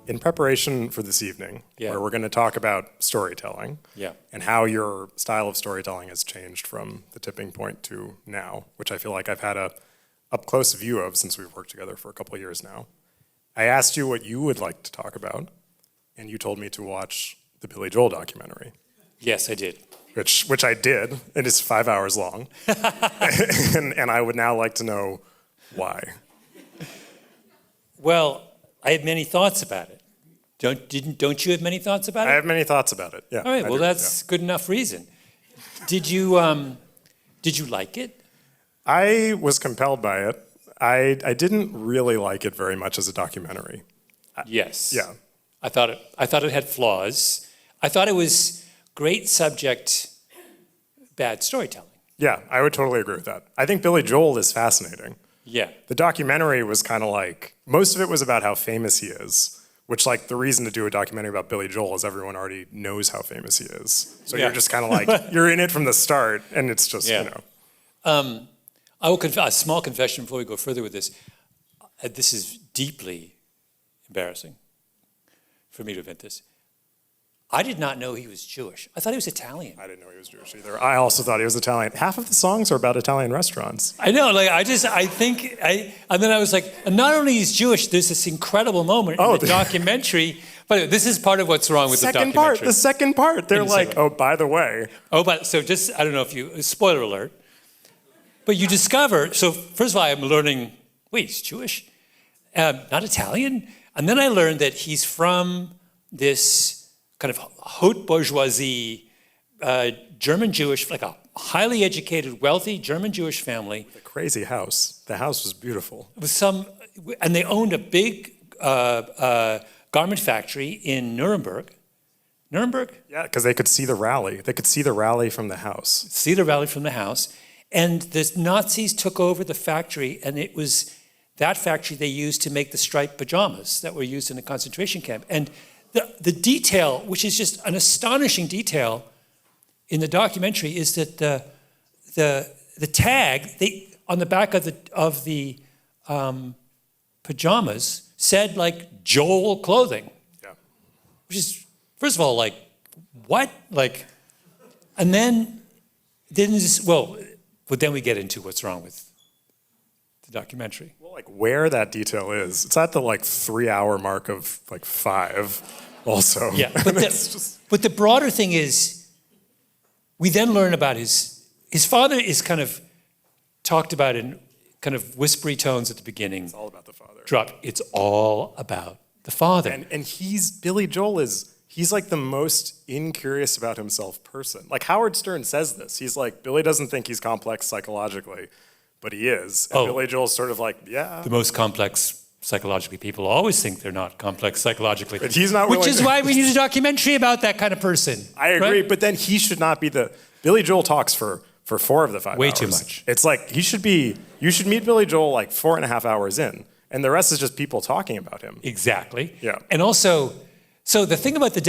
In preparation for this evening, where we're going to talk about storytelling and how your style of storytelling has changed from the tipping point to now, which I feel like I've had a up-close view of since we've worked together for a couple of years now. I asked you what you would like to talk about, and you told me to watch the Billy Joel documentary. Yes, I did. Which I did. It is 5 hours long. and I would now like to know why. Well, I had many thoughts about it. Don't you have many thoughts about it? I have many thoughts about it, yeah. All right, well, that's good enough reason. Did you like it? I was compelled by it. I didn't really like it very much as a documentary. Yes. Yeah. I thought it had flaws. I thought it was great subject, bad storytelling. Yeah, I would totally agree with that. I think Billy Joel is fascinating. Yeah. The documentary was kind of like, most of it was about how famous he is, which like the reason to do a documentary about Billy Joel is everyone already knows how famous he is. So you're just kind of like, you're in it from the start, and it's just, you know. I will a small confession before we go further with this. This is deeply embarrassing for me to admit this. I did not know he was Jewish. I thought he was Italian. I didn't know he was Jewish either. I also thought he was Italian. Half of the songs are about Italian restaurants. I know, like and then I was like, and not only he's Jewish, there's this incredible moment in the documentary. But this is part of what's wrong with the documentary. The second part, they're like, oh, by the way. So just, I don't know if you, spoiler alert. But you discover, so first of all, I'm learning, wait, he's Jewish? Not Italian? And then I learned that he's from this kind of haute bourgeoisie, German Jewish, like a highly educated, wealthy German Jewish family. With a crazy house. The house was beautiful. With and they owned a big garment factory in Nuremberg. Nuremberg? Yeah, because they could see the rally. They could see the rally from the house. See the rally from the house. And the Nazis took over the factory, and it was that factory they used to make the striped pajamas that were used in the concentration camp. And the detail, which is just an astonishing detail in the documentary, is that the tag on the back of the pajamas said like Joel clothing. Yeah. Which is, first of all, like, what? Like, and then but then we get into what's wrong with the documentary. Well, like where that detail is, it's at the like 3 hour mark of like 5 also. Yeah, but the broader thing is, we then learn about his father is kind of talked about in kind of whispery tones at the beginning. It's all about the father. It's all about the father. And Billy Joel he's like the most incurious about himself person. Like Howard Stern says this. He's like, Billy doesn't think he's complex psychologically, but he is. And Billy Joel's sort of like, yeah. The most complex psychologically people always think they're not complex psychologically. But he's not willing. Which is why we need a documentary about that kind of person. I agree, right? But then he should not be Billy Joel talks for 4 of the 5 hours. Way too much. It's like you should meet Billy Joel like 4.5 hours in, and the rest is just people talking about him. Exactly. Yeah. And also, so the thing about the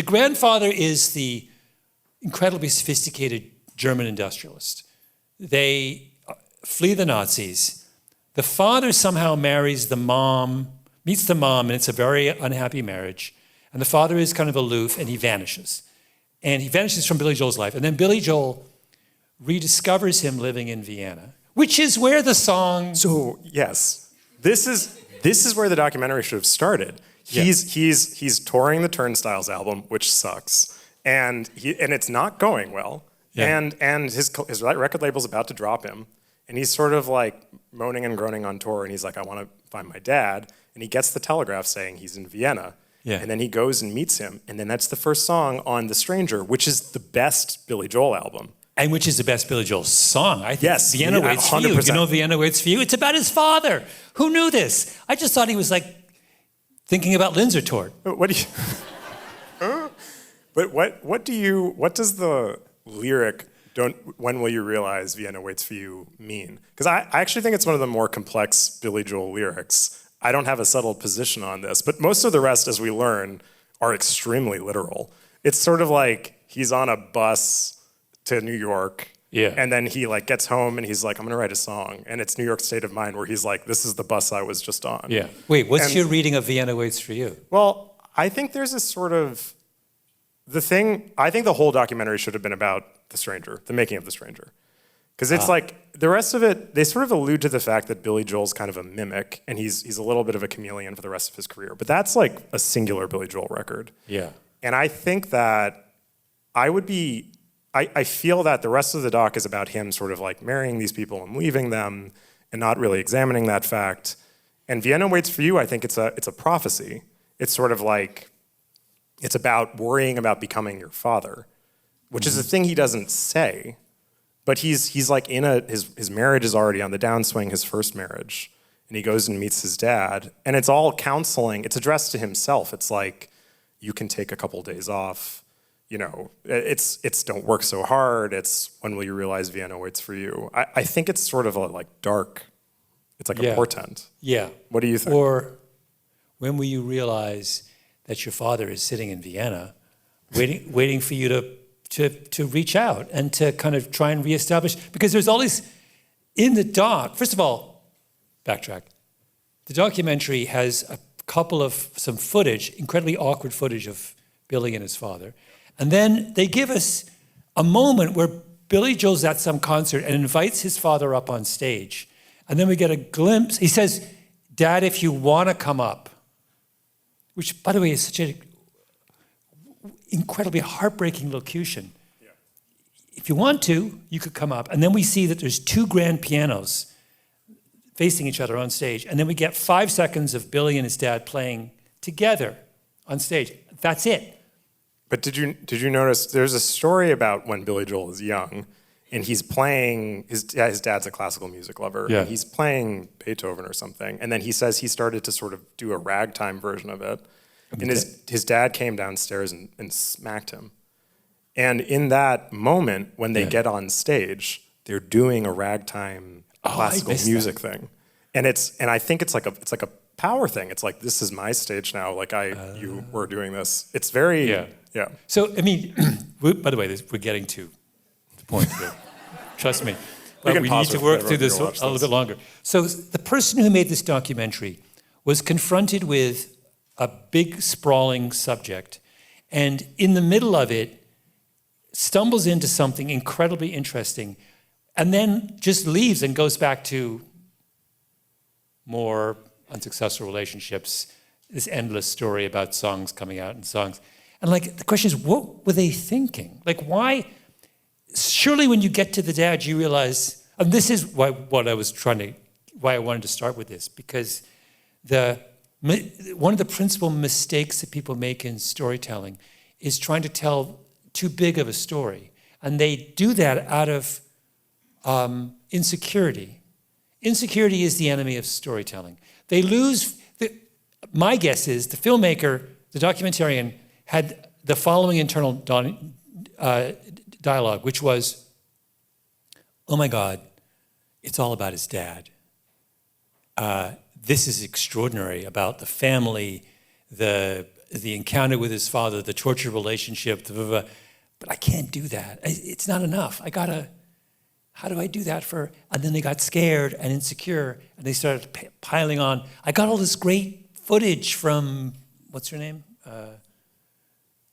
grandfather is the incredibly sophisticated German industrialist. They flee the Nazis. The father somehow meets the mom, and it's a very unhappy marriage. And the father is kind of aloof, and he vanishes. And he vanishes from Billy Joel's life. And then Billy Joel rediscovers him living in Vienna, which is where the song... So, yes, this is where the documentary should have started. He's touring the Turnstiles album, which sucks, and it's not going well. Yeah. And his record label's about to drop him, and he's sort of like moaning and groaning on tour, and he's like, I want to find my dad, and he gets the telegraph saying he's in Vienna, and then he goes and meets him, and then that's the first song on The Stranger, which is the best Billy Joel album. And which is the best Billy Joel song, I think. Yes, Vienna Waits for You. You know Vienna Waits for You? It's about his father. Who knew this? I just thought he was like thinking about Linzer Tort. What do you? But what does the lyric "When will you realize Vienna waits for you" mean? Because I actually think it's one of the more complex Billy Joel lyrics. I don't have a settled position on this, but most of the rest, as we learn, are extremely literal. It's sort of like he's on a bus to New York, Yeah. And then he like gets home and he's like, I'm gonna write a song. And it's New York State of Mind where he's like, this is the bus I was just on. Yeah. Wait, what's And- your reading of Vienna Waits for You? Well, I think there's this sort of, I think the whole documentary should have been about The Stranger, the making of The Stranger. Because it's like, the rest of it, they sort of allude to the fact that Billy Joel's kind of a mimic and he's a little bit of a chameleon for the rest of his career. But that's like a singular Billy Joel record. Yeah. And I think that I feel that the rest of the doc is about him sort of like marrying these people and leaving them and not really examining that fact. And Vienna Waits for You, I think it's a prophecy. It's sort of like, it's about worrying about becoming your father, which is a thing he doesn't say. But he's like his marriage is already on the downswing, his first marriage. And he goes and meets his dad. And it's all counseling. It's addressed to himself. It's like, you can take a couple days off. You know, it's don't work so hard. It's when will you realize Vienna waits for you. I think it's sort of a like dark, it's like a portent. Yeah. What do you think? Or when will you realize that your father is sitting in Vienna waiting for you to reach out and to kind of try and reestablish, because there's all these, in the doc, first of all, backtrack. The documentary has a couple of some footage, incredibly awkward footage of Billy and his father. And then they give us a moment where Billy Joel's at some concert and invites his father up on stage. And then we get a glimpse. He says, Dad, if you want to come up, which, by the way, is such an incredibly heartbreaking locution. Yeah. If you want to, you could come up. And then we see that there's two grand pianos facing each other on stage. And then we get 5 seconds of Billy and his dad playing together on stage. That's it. But did you notice there's a story about when Billy Joel is young and he's playing, his dad's a classical music lover, and he's playing Beethoven or something, and then he says he started to sort of do a ragtime version of it, and his dad came downstairs and smacked him. And in that moment, when they get on stage, they're doing a ragtime classical music thing. And I think it's like a power thing. It's like, this is my stage now, like you were doing this. It's very, yeah. So, I mean, by the way, we're getting to the point here. Trust me. But we need to work through this a little bit longer. So the person who made this documentary was confronted with a big, sprawling subject, and in the middle of it, stumbles into something incredibly interesting, and then just leaves and goes back to more unsuccessful relationships, this endless story about songs coming out and songs. And like, the question is, what were they thinking? Like, why? Surely when you get to the dad, you realize, and this is why I wanted to start with this, because one of the principal mistakes that people make in storytelling is trying to tell too big of a story. And they do that out of insecurity. Insecurity is the enemy of storytelling. They lose, my guess is the filmmaker, the documentarian, had the following internal dialogue, which was, oh my God, it's all about his dad. This is extraordinary about the family, the encounter with his father, the tortured relationship, but I can't do that. It's not enough. How do I do that and then they got scared and insecure and they started piling on. I got all this great footage from, what's her name?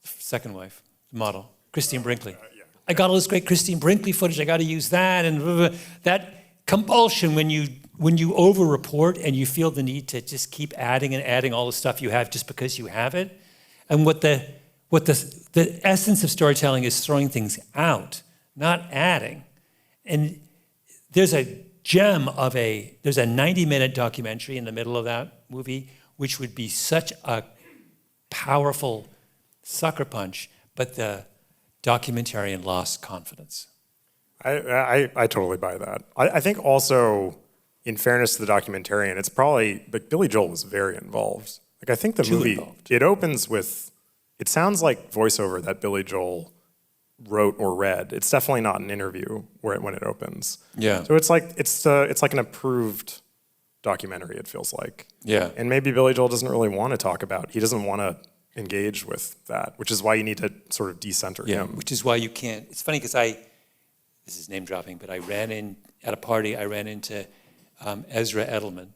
Second wife, the model, Christine Brinkley. I got all this great Christine Brinkley footage. I got to use that, and that compulsion when you over-report and you feel the need to just keep adding and adding all the stuff you have just because you have it. And what the essence of storytelling is throwing things out, not adding. And there's a gem there's a 90-minute documentary in the middle of that movie, which would be such a powerful sucker punch, but the documentarian lost confidence. I totally buy that. I think also, in fairness to the documentarian, it's probably, but Billy Joel was very involved. Like, I think the movie, it opens with, it sounds like voiceover that Billy Joel wrote or read. It's definitely not an interview when it opens. Yeah. So it's like an approved documentary, it feels like. Yeah. And maybe Billy Joel doesn't really want to talk about, he doesn't want to engage with that, which is why you need to sort of decenter him. Which is why you can't. It's funny because this is name dropping, but I ran in, at a party, I ran into Ezra Edelman,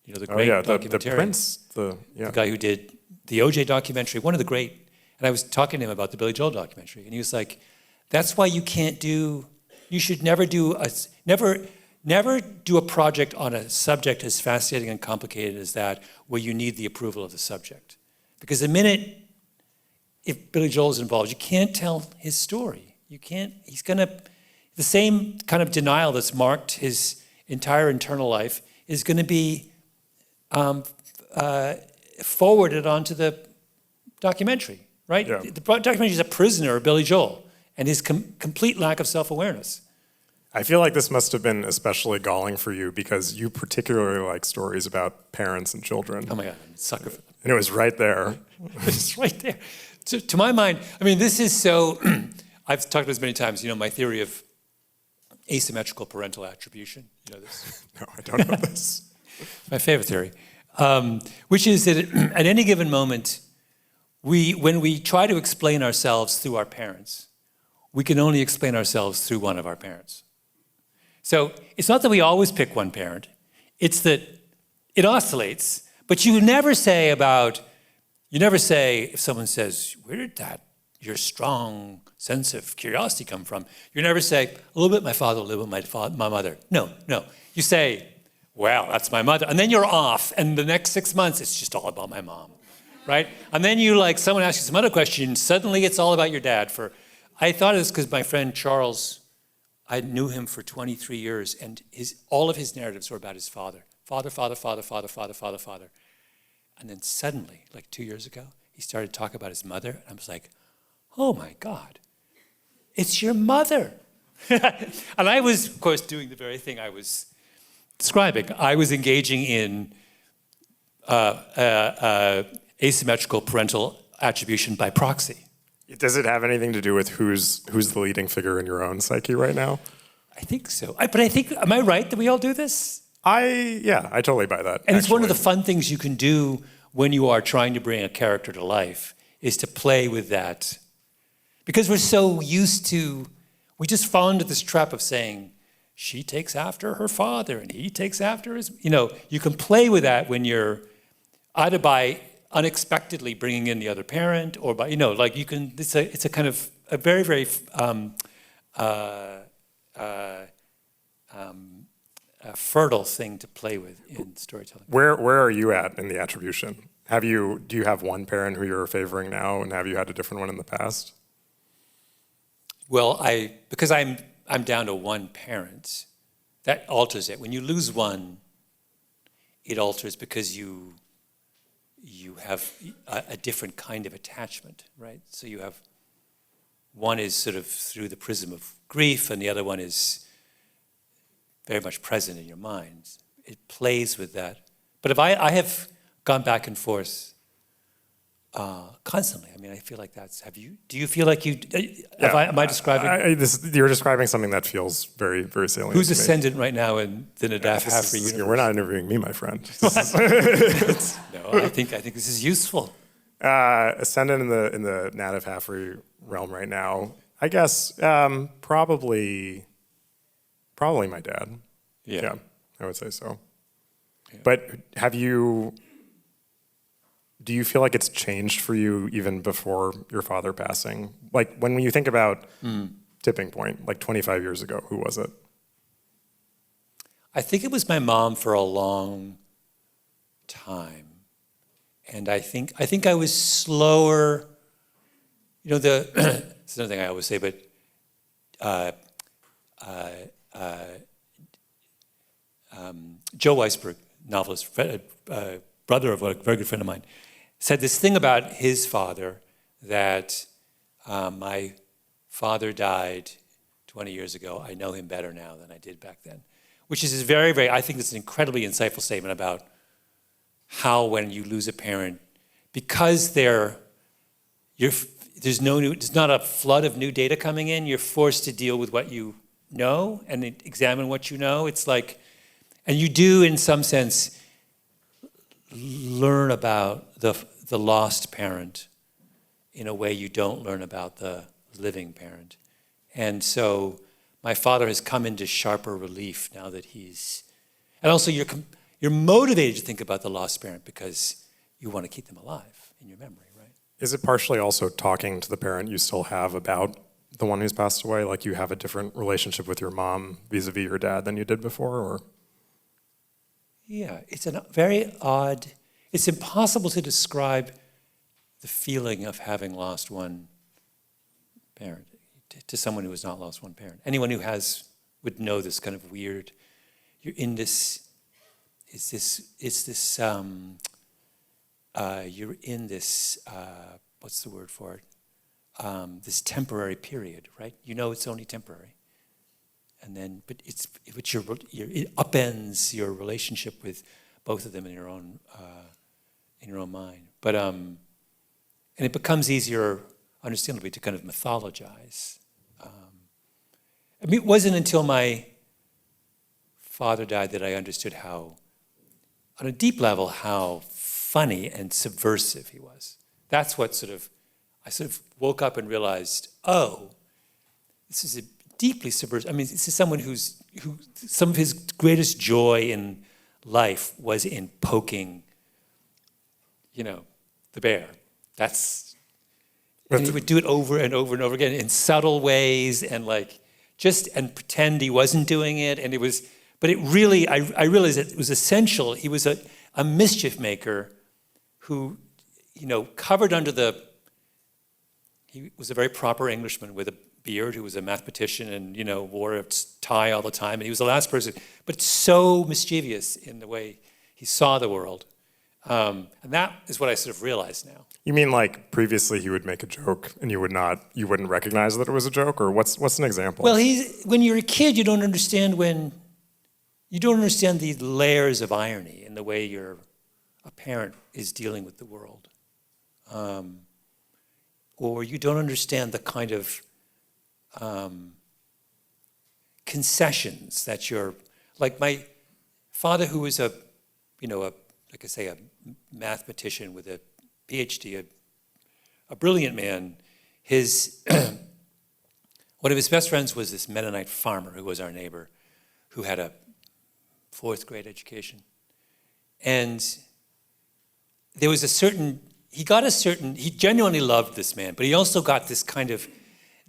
you know, the great documentarian. The Prince, the guy who did the OJ documentary, one of the great, and I was talking to him about the Billy Joel documentary, and he was like, that's why you should never do a project on a subject as fascinating and complicated as that, where you need the approval of the subject. Because the minute, if Billy Joel is involved, you can't tell his story. You can't, the same kind of denial that's marked his entire internal life is going to be forwarded onto the documentary, right? Yeah. The documentary is a prisoner of Billy Joel and his complete lack of self-awareness. I feel like this must have been especially galling for you because you particularly like stories about parents and children. Oh my God, I'm a sucker for them. And it was right there. It's right there. To my mind, I mean, this is so, I've talked about this many times, you know, my theory of asymmetrical parental attribution. You know this? No, I don't know this. My favorite theory, which is that at any given moment, when we try to explain ourselves through our parents, we can only explain ourselves through one of our parents. So it's not that we always pick one parent, it's that it oscillates, but you never say if someone says, where did your strong sense of curiosity come from? You never say, a little bit my father, a little bit my mother. No. You say, well, that's my mother. And then you're off, and the next 6 months, it's just all about my mom, right? And then someone asks you some other question, suddenly it's all about your dad. I thought it was because my friend Charles, I knew him for 23 years, and all of his narratives were about his father. Father. And then suddenly, like 2 years ago, he started to talk about his mother, and I was like, oh my God, it's your mother. And I was, of course, doing the very thing I was describing. I was engaging in asymmetrical parental attribution by proxy. Does it have anything to do with who's the leading figure in your own psyche right now? I think so. But I think, am I right that we all do this? I totally buy that. And it's one of the fun things you can do when you are trying to bring a character to life, is to play with that. Because we're so used to, we just fall into this trap of saying, she takes after her father and he takes after his, you can play with that when you're either by unexpectedly bringing in the other parent or by, you can, it's a kind of a very, very fertile thing to play with in storytelling. Where are you at in the attribution? Do you have one parent who you're favoring now, and have you had a different one in the past? Well, because I'm down to one parent, that alters it. When you lose one, it alters because you have a different kind of attachment, right? So you have, one is sort of through the prism of grief, and the other one is very much present in your mind. It plays with that. But if I have gone back and forth constantly. I mean, I feel like do you feel like am I describing? You're describing something that feels very, very salient. Who's ascendant right now in the Naddaff-Hafrey universe? We're not interviewing me, my friend. No, I think this is useful. Ascendant in the Naddaff-Hafrey realm right now, I guess probably my dad. Yeah, I would say so. Yeah. But do you feel like it's changed for you even before your father passing? Like when you think about tipping point, like 25 years ago, who was it? I think it was my mom for a long time. And I think I was slower. It's another thing I always say, but Joe Weisberg, novelist, brother of a very good friend of mine, said this thing about his father, that my father died 20 years ago. I know him better now than I did back then, which is very, very, I think it's an incredibly insightful statement about how when you lose a parent, because there's not a flood of new data coming in, you're forced to deal with what you know and examine what you know. It's like, and you do in some sense learn about the lost parent in a way you don't learn about the living parent. And so my father has come into sharper relief now that he's, and also you're motivated to think about the lost parent because you want to keep them alive in your memory, right? Is it partially also talking to the parent you still have about the one who's passed away? Like you have a different relationship with your mom vis-a-vis your dad than you did before, or? Yeah, it's a very odd, it's impossible to describe the feeling of having lost one parent to someone who has not lost one parent. Anyone who has would know this kind of weird, you're in this, you're in this, what's the word for it? This temporary period, right? You know it's only temporary. And then, but it upends your relationship with both of them in your own mind. But, and it becomes easier, understandably, to kind of mythologize. I mean, it wasn't until my father died that I understood how, on a deep level, how funny and subversive he was. That's what I sort of woke up and realized, oh, this is a deeply subversive. I mean, this is someone who some of his greatest joy in life was in poking, the bear. And he would do it over and over and over again in subtle ways and and pretend he wasn't doing it. And but it really, I realized that it was essential. He was a mischief maker who, covered under he was a very proper Englishman with a beard who was a mathematician and, wore a tie all the time. And he was the last person, but so mischievous in the way he saw the world. And that is what I sort of realize now. You mean like previously he would make a joke and you wouldn't recognize that it was a joke, or what's an example? Well, when you're a kid, you don't understand the layers of irony in the way a parent is dealing with the world. Or you don't understand the kind of concessions that like my father, who was a mathematician with a PhD, a brilliant man. One of his best friends was this Mennonite farmer who was our neighbor, who had a 4th grade education. And there was he genuinely loved this man, but he also got this kind of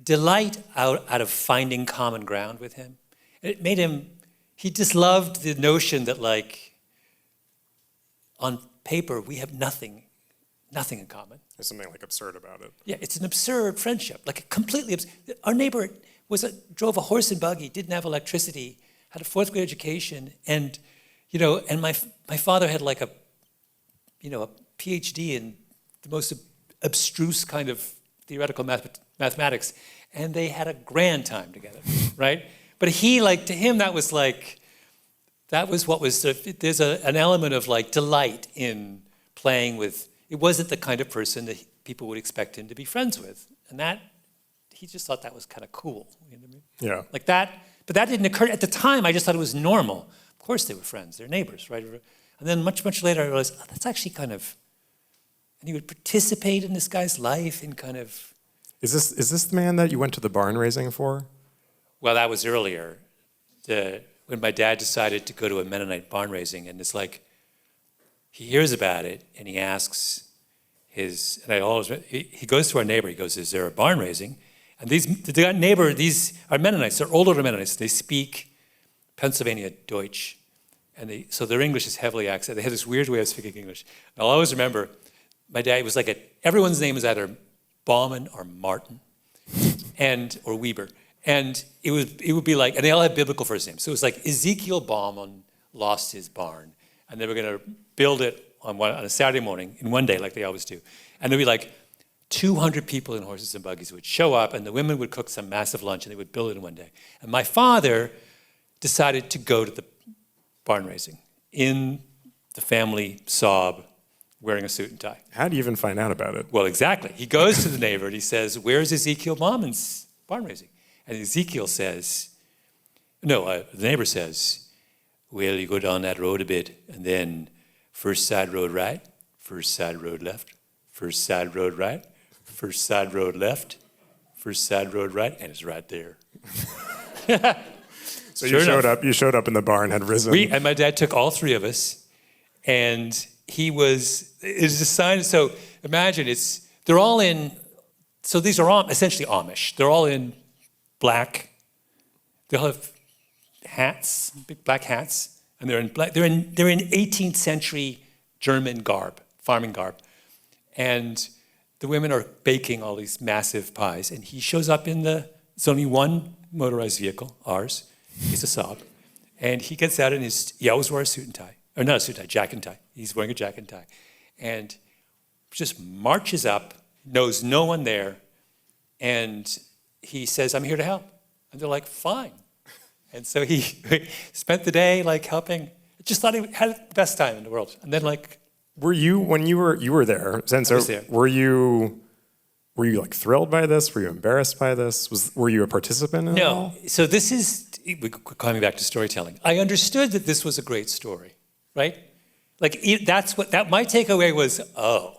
delight out of finding common ground with him. And it made he just loved the notion that on paper, we have nothing in common. There's something absurd about it. Yeah, it's an absurd friendship, completely absurd. Our neighbor drove a horse and buggy, didn't have electricity, had a 4th grade education, and my father had a PhD in the most abstruse kind of theoretical mathematics, and they had a grand time together, right? But to him, that was what was, there's an element of delight in playing with, it wasn't the kind of person that people would expect him to be friends with. And he just thought that was kind of cool. You know what I mean? Yeah. But that didn't occur, at the time I just thought it was normal. Of course they were friends, they're neighbors, right? And then much, much later I realized, that's actually kind of, and he would participate in this guy's life in kind of. Is this the man that you went to the barn raising for? Well, that was earlier. When my dad decided to go to a Mennonite barn raising, and it's he hears about it, and he asks he goes to our neighbor, he goes, is there a barn raising? And these are Mennonites, they're older Mennonites, they speak Pennsylvania Deutsch, and so their English is heavily accented. They have this weird way of speaking English. And I'll always remember, my dad was everyone's name was either Bauman or Martin, or Weber. And it would be and they all had biblical first names. So it was Ezekiel Bauman lost his barn, and they were going to build it on a Saturday morning in one day, like they always do. And there'd be 200 people in horses and buggies who would show up, and the women would cook some massive lunch, and they would build it in one day. And my father decided to go to the barn raising in the family Saab, wearing a suit and tie. How do you even find out about it? Well, exactly. He goes to the neighbor and he says, where's Ezekiel Bauman's barn raising? And Ezekiel says, the neighbor says, well, you go down that road a bit, and then first side road right, first side road left, first side road right, first side road left, first side road right, and it's right there. So Sure enough. you showed up in the bar and had risen. And my dad took all three of us, and it's a sign. So imagine they're all in. So these are essentially Amish. They're all in black. They all have hats, big black hats, and they're in black. They're in 18th century German garb, farming garb, and the women are baking all these massive pies. And he shows up it's only one motorized vehicle, ours. He's a Saab. And he gets out in he always wears a suit and tie. Or not a suit and tie, jacket and tie. He's wearing a jacket and tie. And just marches up, knows no one there, and he says, "I'm here to help." And they're like, "Fine." And so he spent the day like helping. Just thought he had the best time in the world. And then when you were there, I was there. Were you like thrilled by this? Were you embarrassed by this? Were you a participant in it all? No. So we're coming back to storytelling. I understood that this was a great story, right? Like that my takeaway was, I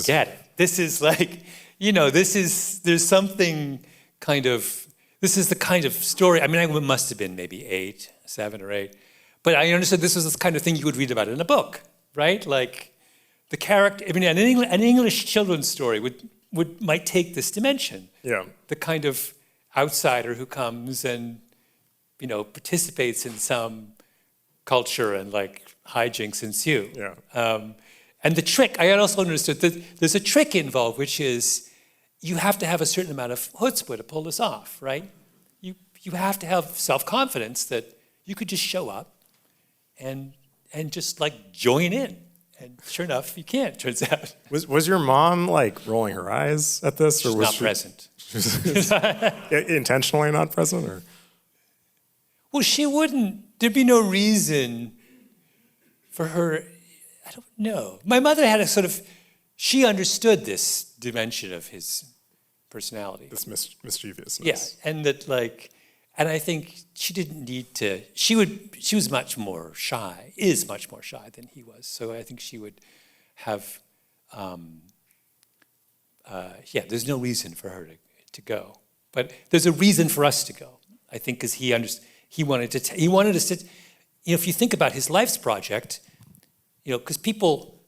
get it. This is like, there's something kind of, this is the kind of story. I mean, I must have been maybe 7 or 8, but I understood this was the kind of thing you would read about in a book, right? Like the character, I mean, an English children's story might take this dimension. Yeah. The kind of outsider who comes and, participates in some culture and like hijinks ensue. Yeah. And the trick, I also understood that there's a trick involved, which is you have to have a certain amount of chutzpah to pull this off, right? You have to have self-confidence that you could just show up and just like join in. And sure enough, you can't, turns out. Was your mom like rolling her eyes at this? She's not present. Intentionally not present? Or? Well, she wouldn't. There'd be no reason for her. I don't know. My mother had she understood this dimension of his personality. This mischievousness. Yeah, and I think she didn't need to. She was much more shy. Is much more shy than he was. So I think she would have. There's no reason for her to go, but there's a reason for us to go. I think because he wanted to sit. If you think about his life's project, because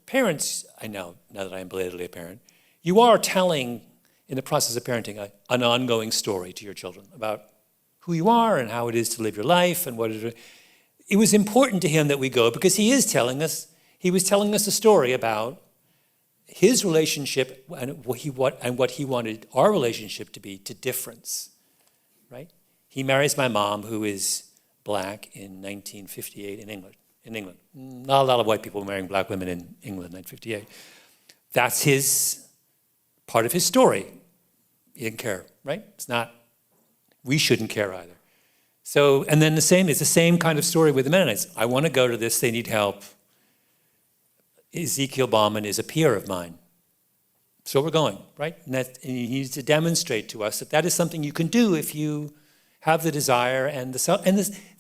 parents, I know now that I am belatedly a parent, you are telling in the process of parenting an ongoing story to your children about who you are and how it is to live your life and what it was important to him that we go because he was telling us a story about his relationship and what he wanted our relationship to be to difference, right? He marries my mom, who is black, in 1958 in England. Not a lot of white people marrying black women in England in 1958. That's part of his story. He didn't care, right? We shouldn't care either. So, and then it's the same kind of story with the Mennonites. I want to go to this, they need help. Ezekiel Bauman is a peer of mine. So we're going, right? And he needs to demonstrate to us that is something you can do if you have the desire and the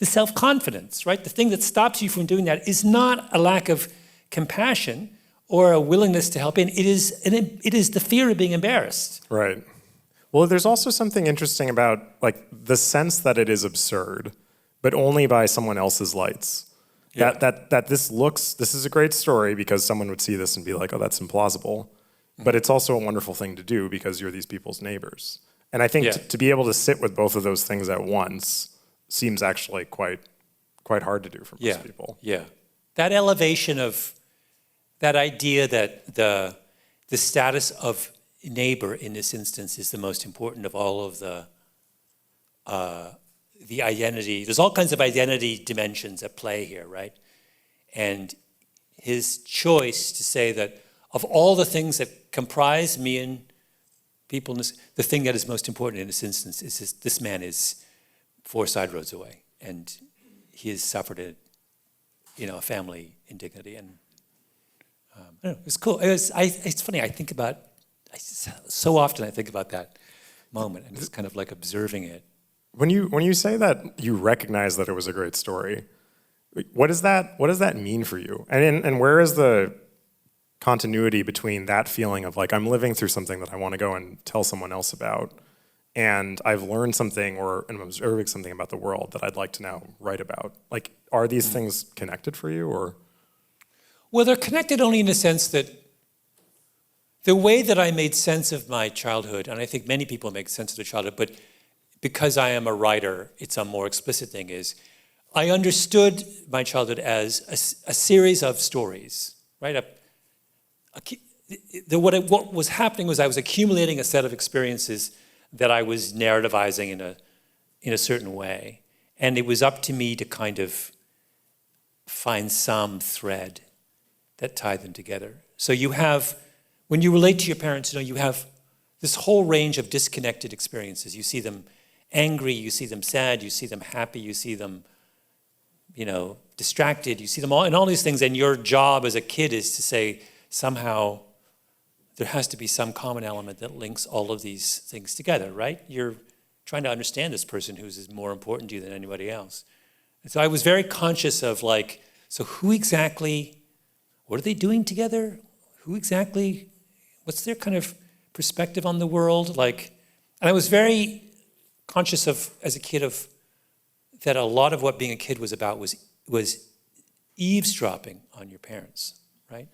self-confidence, right? The thing that stops you from doing that is not a lack of compassion or a willingness to help in. It is the fear of being embarrassed. Right. Well, there's also something interesting about like the sense that it is absurd, but only by someone else's lights. Yeah. That this is a great story because someone would see this and be like, oh, that's implausible. But it's also a wonderful thing to do because you're these people's neighbors. And I think to be able to sit with both of those things at once seems actually quite hard to do for most people. Yeah. That elevation of that idea that the status of neighbor in this instance is the most important of all of the identity. There's all kinds of identity dimensions at play here, right? And his choice to say that of all the things that comprise me and people, the thing that is most important in this instance is this man is 4 side roads away, and he has suffered a family indignity, and I don't know, it was cool. It's funny. So often I think about that moment and just kind of like observing it. When you say that you recognize that it was a great story, what does that mean for you? And where is the continuity between that feeling of like I'm living through something that I want to go and tell someone else about, and I've learned something or am observing something about the world that I'd like to now write about. Like, are these things connected for you, or? Well, they're connected only in the sense that the way that I made sense of my childhood, and I think many people make sense of their childhood, but because I am a writer, it's a more explicit thing, is I understood my childhood as a series of stories, right? What was happening was I was accumulating a set of experiences that I was narrativizing in a certain way. And it was up to me to kind of find some thread that tied them together. So you have, when you relate to your parents, you have this whole range of disconnected experiences. You see them angry, you see them sad, you see them happy, you see them, distracted, you see them all, and all these things. And your job as a kid is to say, somehow, there has to be some common element that links all of these things together, right? You're trying to understand this person who's more important to you than anybody else. And so I was very conscious of so who exactly, what are they doing together? Who exactly, what's their kind of perspective on the world? And I was very conscious of, as a kid, that a lot of what being a kid was about was eavesdropping on your parents, right?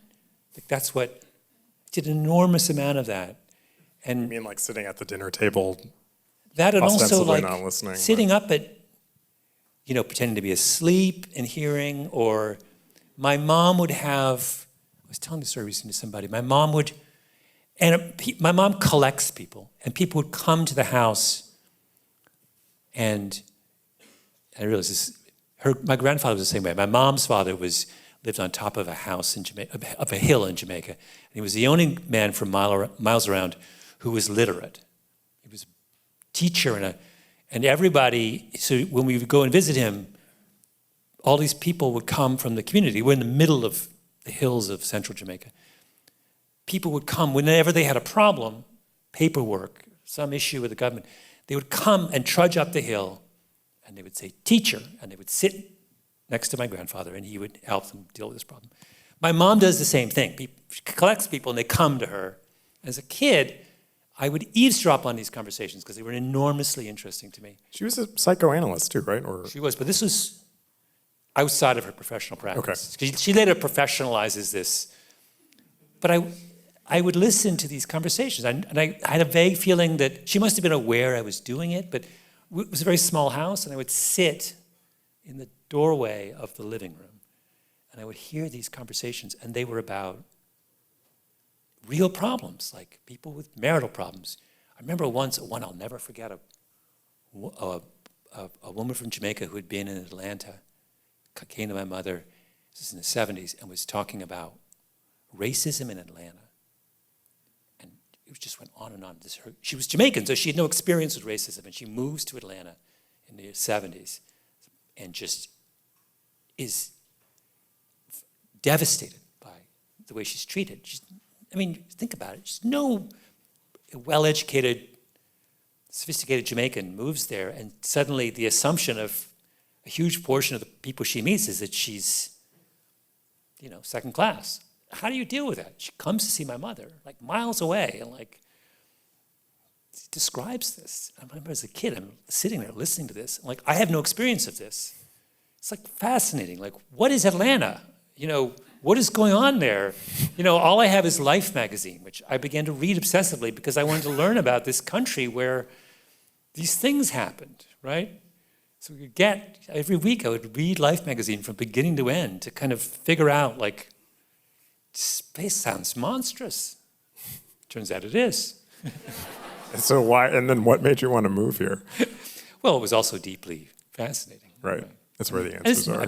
That's what, did an enormous amount of that. And You mean like sitting at the dinner table, that, and also ostensibly not listening, sitting up at, pretending to be asleep and hearing, or my mom would have, I was telling this story recently to somebody, my mom collects people, and people would come to the house, and I realized this, my grandfather was the same way. My mom's father lived on top of a house in Jamaica, up a hill in Jamaica, and he was the only man from miles around who was literate. He was a teacher and everybody. So when we would go and visit him, all these people would come from the community. We're in the middle of the hills of central Jamaica. People would come whenever they had a problem, paperwork, some issue with the government. They would come and trudge up the hill, and they would say, "Teacher," and they would sit next to my grandfather, and he would help them deal with this problem. My mom does the same thing. She collects people, and they come to her. As a kid, I would eavesdrop on these conversations because they were enormously interesting to me. She was a psychoanalyst too, right? Or She was, but this was outside of her professional practice. Okay. She later professionalizes this. But I would listen to these conversations, and I had a vague feeling that she must have been aware I was doing it, but it was a very small house, and I would sit in the doorway of the living room, and I would hear these conversations, and they were about real problems, like people with marital problems. I remember one I'll never forget, a woman from Jamaica who had been in Atlanta, came to my mother, this is in the 70s, and was talking about racism in Atlanta. And it just went on and on. She was Jamaican, so she had no experience with racism, and she moves to Atlanta in the 70s and just is devastated by the way she's treated. Think about it. She's no well-educated, sophisticated Jamaican moves there, and suddenly the assumption of a huge portion of the people she meets is that she's, second class. How do you deal with that? She comes to see my mother, miles away, and describes this. I remember as a kid, I'm sitting there listening to this. I have no experience of this. It's fascinating. What is Atlanta? What is going on there? All I have is Life magazine, which I began to read obsessively because I wanted to learn about this country where these things happened, right? So every week I would read Life magazine from beginning to end to kind of figure out, space sounds monstrous. Turns out it is. So and then what made you want to move here? Well, it was also deeply fascinating. Right. That's where the answers are.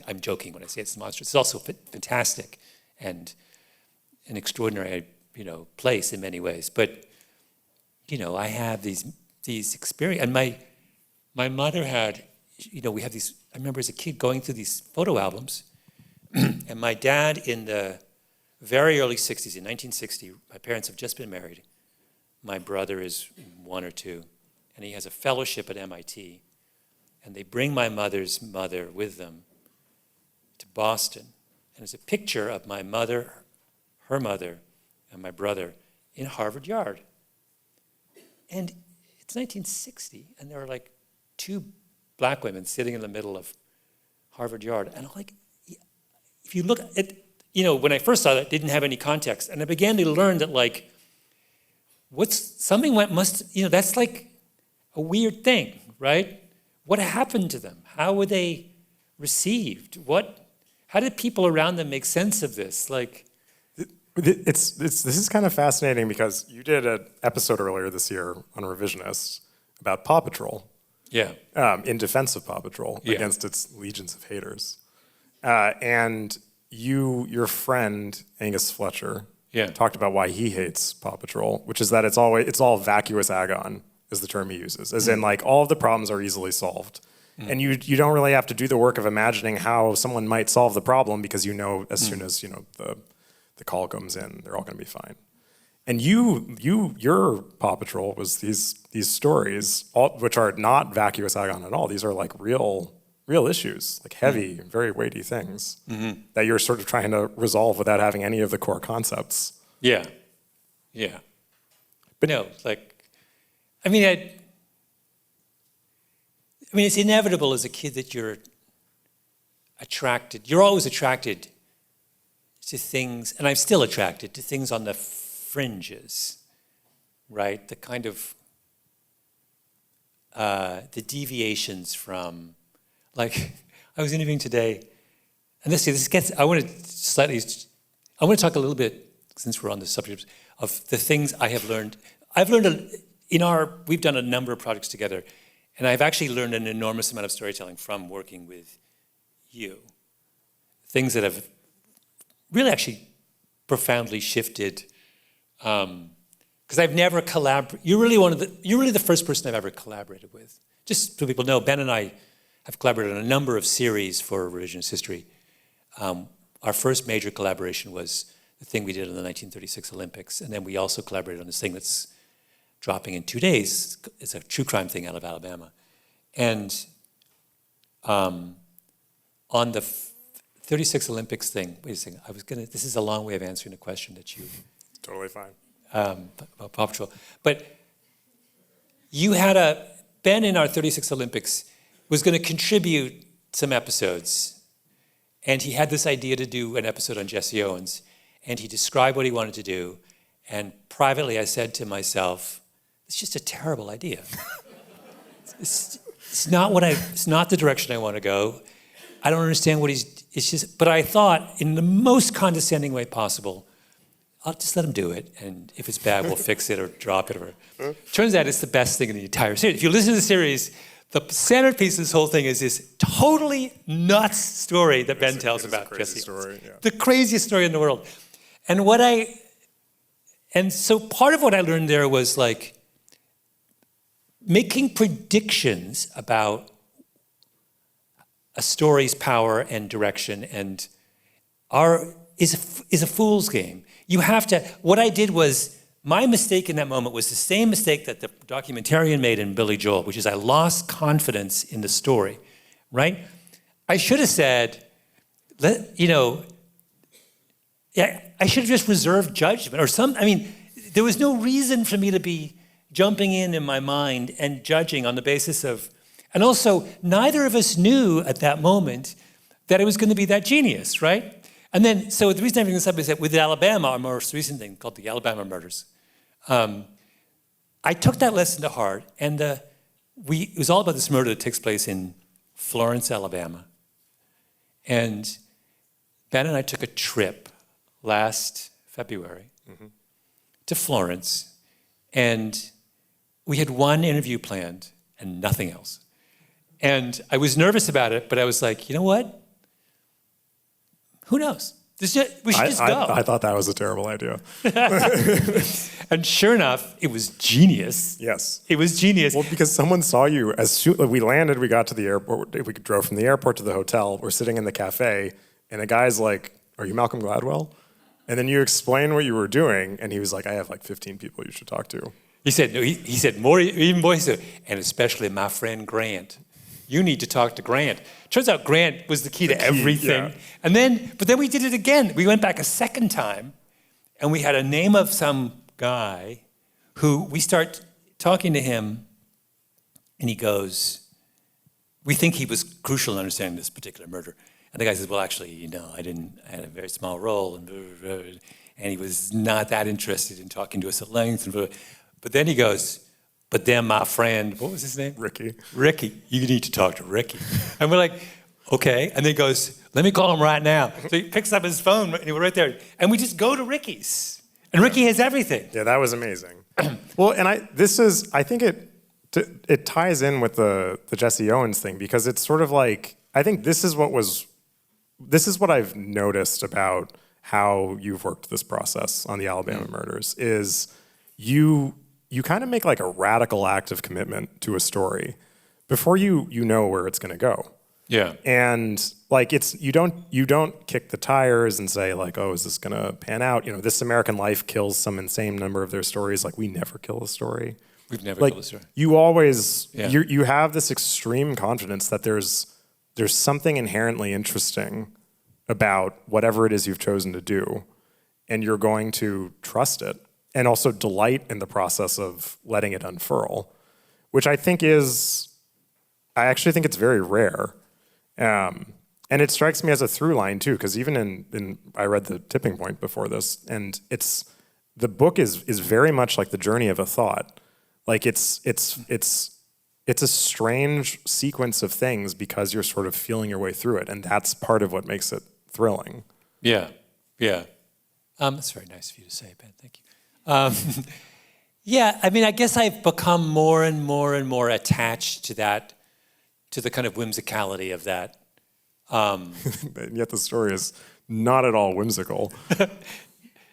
I'm joking when I say it's monstrous. It's also fantastic and an extraordinary, place in many ways. But, I have these experiences, and my mother had, we have these. I remember as a kid going through these photo albums, and my dad in the very early '60s, in 1960, my parents have just been married. My brother is 1 or 2, and he has a fellowship at MIT. And they bring my mother's mother with them to Boston. And it's a picture of my mother, her mother, and my brother in Harvard Yard. And it's 1960, and there are like two black women sitting in the middle of Harvard Yard. And I'm like, if you look at, when I first saw that, it didn't have any context. And I began to learn that like, that's like a weird thing, right? What happened to them? How were they received? How did people around them make sense of this? Like, this is kind of fascinating because you did an episode earlier this year on Revisionists about Paw Patrol. Yeah. In defense of Paw Patrol against its legions of haters. And your friend, Angus Fletcher, talked about why he hates Paw Patrol, which is that it's all vacuous agon, is the term he uses, as in like all of the problems are easily solved. And you don't really have to do the work of imagining how someone might solve the problem because as soon as the call comes in, they're all going to be fine. And your Paw Patrol was these stories, which are not vacuous agon at all. These are like real issues, like heavy, very weighty things that you're sort of trying to resolve without having any of the core concepts. Yeah. But no, like, I mean, it's inevitable as a kid that you're always attracted to things, and I'm still attracted to things on the fringes, right? The kind of, the deviations from, like, I was interviewing today, and I want to talk a little bit, since we're on the subject, of the things I have learned. We've done a number of projects together, and I've actually learned an enormous amount of storytelling from working with you. Things that have really actually profoundly shifted, because I've never collaborated. You're really the first person I've ever collaborated with. Just so people know, Ben and I have collaborated on a number of series for Revisionist History. Our first major collaboration was the thing we did in the 1936 Olympics, and then we also collaborated on this thing that's dropping in 2 days. It's a true crime thing out of Alabama. And on the 36 Olympics thing, wait a second, this is a long way of answering a question that you... Totally fine. About Paw Patrol. But you had Ben in our 36 Olympics was going to contribute some episodes. And he had this idea to do an episode on Jesse Owens. And he described what he wanted to do. And privately I said to myself, it's just a terrible idea. It's not the direction I want to go. I don't understand but I thought in the most condescending way possible, I'll just let him do it. And if it's bad, we'll fix it or drop it. Turns out it's the best thing in the entire series. If you listen to the series, the centerpiece of this whole thing is this totally nuts story that Ben tells about Jesse Owens. The craziest story in the world. And so part of what I learned there was like making predictions about a story's power and direction and is a fool's game. You have to, what I did was, my mistake in that moment was the same mistake that the documentarian made in Billy Joel, which is I lost confidence in the story, right? I should have said, I should have just reserved judgment there was no reason for me to be jumping in my mind and judging on the basis of, and also neither of us knew at that moment that it was going to be that genius, right? And then, so the reason I bring this up is that with Alabama, our most recent thing called the Alabama murders, I took that lesson to heart, and it was all about this murder that takes place in Florence, Alabama. And Ben and I took a trip last February to Florence, and we had one interview planned and nothing else. And I was nervous about it, but I was like, you know what? Who knows? We should just go. I thought that was a terrible idea. And sure enough, it was genius. Yes. It was genius. Well, because someone saw you as soon as we landed, we got to the airport, we drove from the airport to the hotel, we're sitting in the cafe, and a guy's like, are you Malcolm Gladwell? And then you explain what you were doing, and he was like, I have like 15 people you should talk to. He said, no, he said more, even more, he said, and especially my friend Grant. You need to talk to Grant. Turns out Grant was the key to everything. Yeah. But then we did it again. We went back a second time, and we had a name of some guy who we start talking to him And he goes, we think he was crucial in understanding this particular murder. And the guy says, well, actually, I had a very small role, and he was not that interested in talking to us at length. But then he goes, but then my friend, what was his name? Ricky, you need to talk to Ricky. And we're like, okay. And then he goes, let me call him right now. So he picks up his phone, and we're right there. And we just go to Ricky's. And Ricky has everything. Yeah, that was amazing. Well, and I think it ties in with the Jesse Owens thing, because it's sort of like, I think this is what I've noticed about how you've worked this process on the Alabama murders, is you kind of make like a radical act of commitment to a story before you know where it's going to go. Yeah. And like you don't kick the tires and say like, oh, is this going to pan out? This American Life kills some insane number of their stories. Like, we never kill a story. We've never killed a story. You always you have this extreme confidence that there's something inherently interesting about whatever it is you've chosen to do, and you're going to trust it and also delight in the process of letting it unfurl, which I actually think it's very rare. And it strikes me as a through line too, because even in I read The Tipping Point before this, and the book is very much like the journey of a thought. Like it's a strange sequence of things because you're sort of feeling your way through it, and that's part of what makes it thrilling. Yeah. That's very nice of you to say, Ben. Thank you. Yeah, I mean, I guess I've become more and more and more attached to that, to the kind of whimsicality of that. And yet the story is not at all whimsical.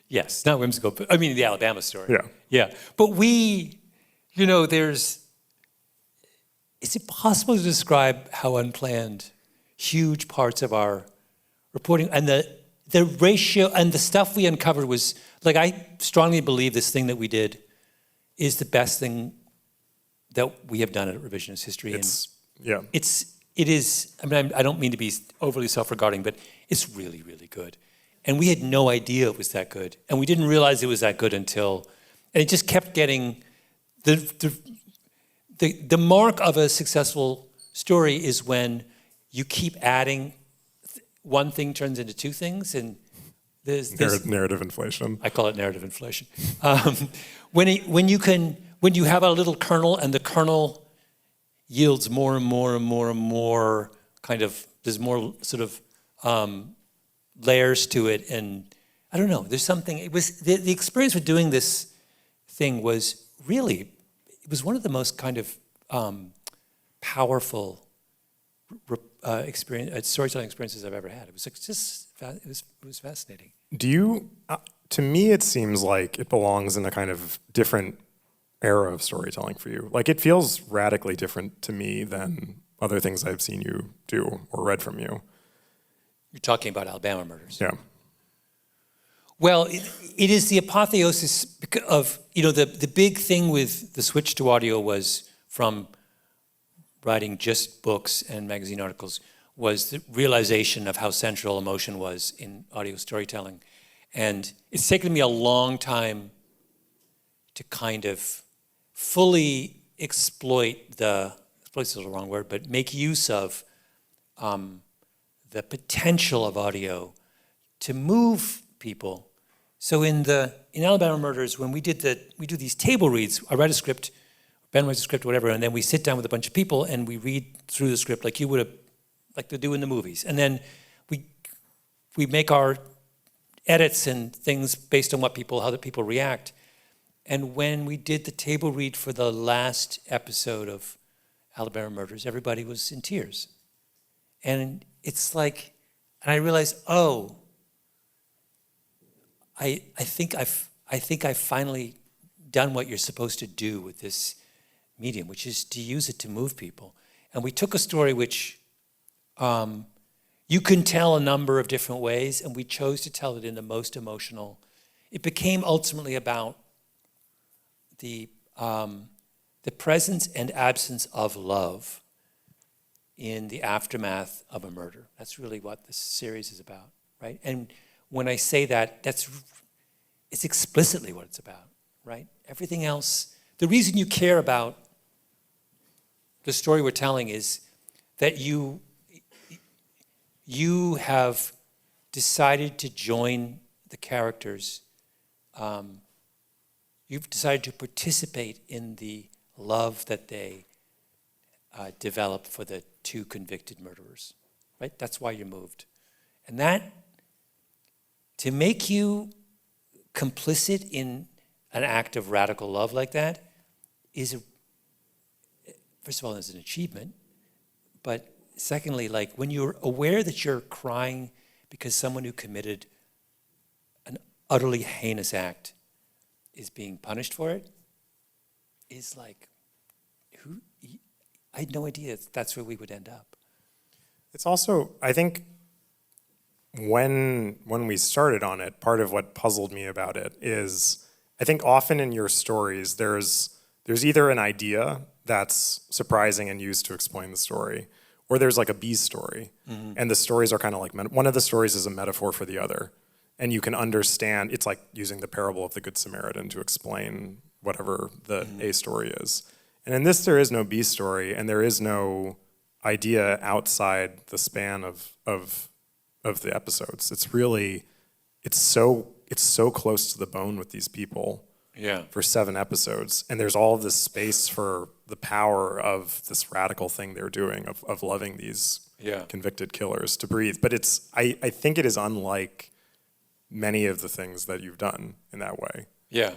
Yes, not whimsical, but I mean the Alabama story. Yeah. But is it possible to describe how unplanned huge parts of our reporting and the ratio and the stuff we uncovered was, like, I strongly believe this thing that we did is the best thing that we have done at Revisionist History. It is, I mean, I don't mean to be overly self-regarding, but it's really, really good. And we had no idea it was that good. And we didn't realize it was that good until, and it just kept getting, the mark of a successful story is when you keep adding, one thing turns into two things, and there's narrative inflation. I call it narrative inflation. When you have a little kernel and the kernel yields more and more and more and more kind of, there's more sort of layers to it, and I don't know, there's something, it was, the experience with doing this thing was really, it was one of the most kind of powerful storytelling experiences I've ever had. It was like it was fascinating. Do you, to me it seems like it belongs in a kind of different era of storytelling for you. Like, it feels radically different to me than other things I've seen you do or read from you. You're talking about Alabama murders. Yeah. Well, it is the apotheosis of, the big thing with the switch to audio was from writing just books and magazine articles was the realization of how central emotion was in audio storytelling. And it's taken me a long time to kind of fully exploit's a wrong word, but make use of the potential of audio to move people. So in Alabama Murders, when we do these table reads, I write a script, Ben writes a script, whatever, and then we sit down with a bunch of people and we read through the script like you would have, like they do in the movies. And then we make our edits and things based on how the people react. And when we did the table read for the last episode of Alabama Murders, everybody was in tears. And it's like, and I realized, I think I've finally done what you're supposed to do with this medium, which is to use it to move people. And we took a story which you can tell a number of different ways, and we chose to tell it in the most emotional. It became ultimately about the presence and absence of love in the aftermath of a murder. That's really what this series is about, right? And when I say that, it's explicitly what it's about, right? Everything else, the reason you care about the story we're telling is that you have decided to join the characters. You've decided to participate in the love that they develop for the two convicted murderers, right? That's why you moved. And that, to make you complicit in an act of radical love like that is, first of all, it's an achievement. But secondly, like when you're aware that you're crying because someone who committed an utterly heinous act is being punished for it, is like, I had no idea that's where we would end up. It's also, I think, when we started on it, part of what puzzled me about it is, I think often in your stories, there's either an idea that's surprising and used to explain the story, or there's like a B story. Mm-hmm. And the stories are kind of like, one of the stories is a metaphor for the other. And you can understand, it's like using the parable of the Good Samaritan to explain whatever the A story is. And in this, there is no B story, and there is no idea outside the span of the episodes. It's really, it's so close to the bone with these people for 7 episodes. And there's all of this space for the power of this radical thing they're doing of loving these convicted killers to breathe. But I think it is unlike many of the things that you've done in that way. Yeah.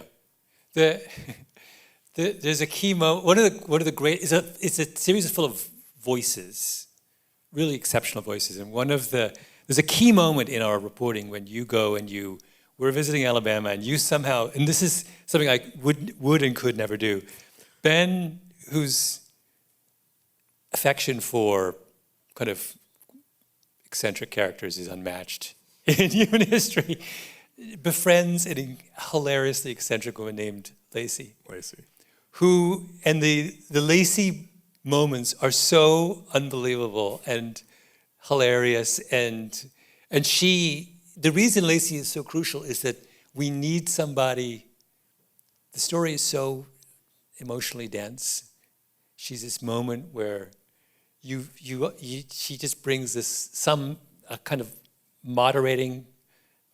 There's a key moment. One of the great, it's a series full of voices, really exceptional voices. And there's a key moment in our reporting when you go and we're visiting Alabama, and you somehow, and this is something I would and could never do. Ben, whose affection for kind of eccentric characters is unmatched in human history, befriends a hilariously eccentric woman named Lacey. Who, and the Lacey moments are so unbelievable and hilarious, and the reason Lacey is so crucial is that we need somebody. The story is so emotionally dense. She's this moment where she just brings this a kind of moderating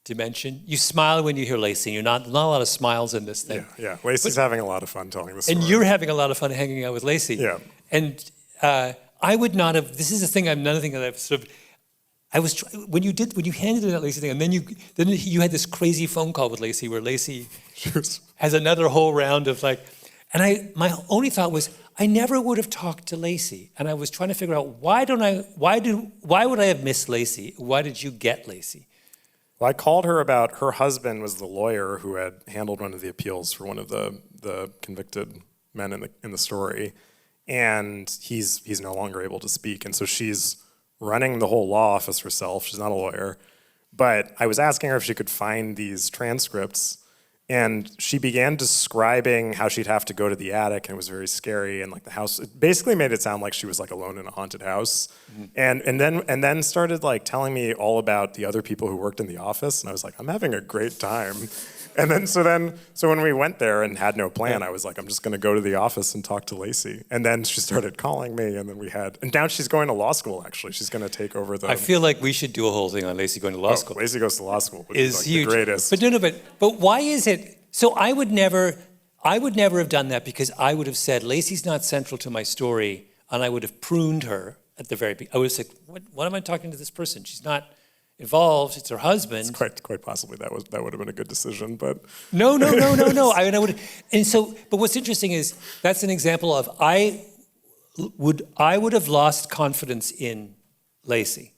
dimension. You smile when you hear Lacey. You're not a lot of smiles in this thing. Yeah. Lacey's having a lot of fun telling the story. And you're having a lot of fun hanging out with Lacey. Yeah. And I would not have. This is another thing that I've sort of. I was when you handed her that Lacey thing, and then you had this crazy phone call with Lacey where Lacey has another whole round of like, and my only thought was I never would have talked to Lacey, and I was trying to figure out why would I have missed Lacey? Why did you get Lacey? Well, I called her about her husband was the lawyer who had handled one of the appeals for one of the convicted men in the story, and he's no longer able to speak, and so she's running the whole law office herself. She's not a lawyer, but I was asking her if she could find these transcripts, and she began describing how she'd have to go to the attic, and it was very scary, and like the house, it basically made it sound like she was like alone in a haunted house. Mm-hmm. and then started like telling me all about the other people who worked in the office, and I was like, I'm having a great time. And then so when we went there and had no plan, I was like, I'm just going to go to the office and talk to Lacey. And then she started calling me, and then and now she's going to law school. Actually, she's going to take over the. I feel like we should do a whole thing on Lacey going to law school. Lacey goes to law school, which is like huge. The greatest. But why is it? So I would never have done that because I would have said Lacey's not central to my story, and I would have pruned her at the very beginning. I would have said, what am I talking to this person? She's not involved. It's her husband. It's quite possibly that would have been a good decision, but no. I would. And so, but what's interesting is that's an example of I would have lost confidence in Lacey,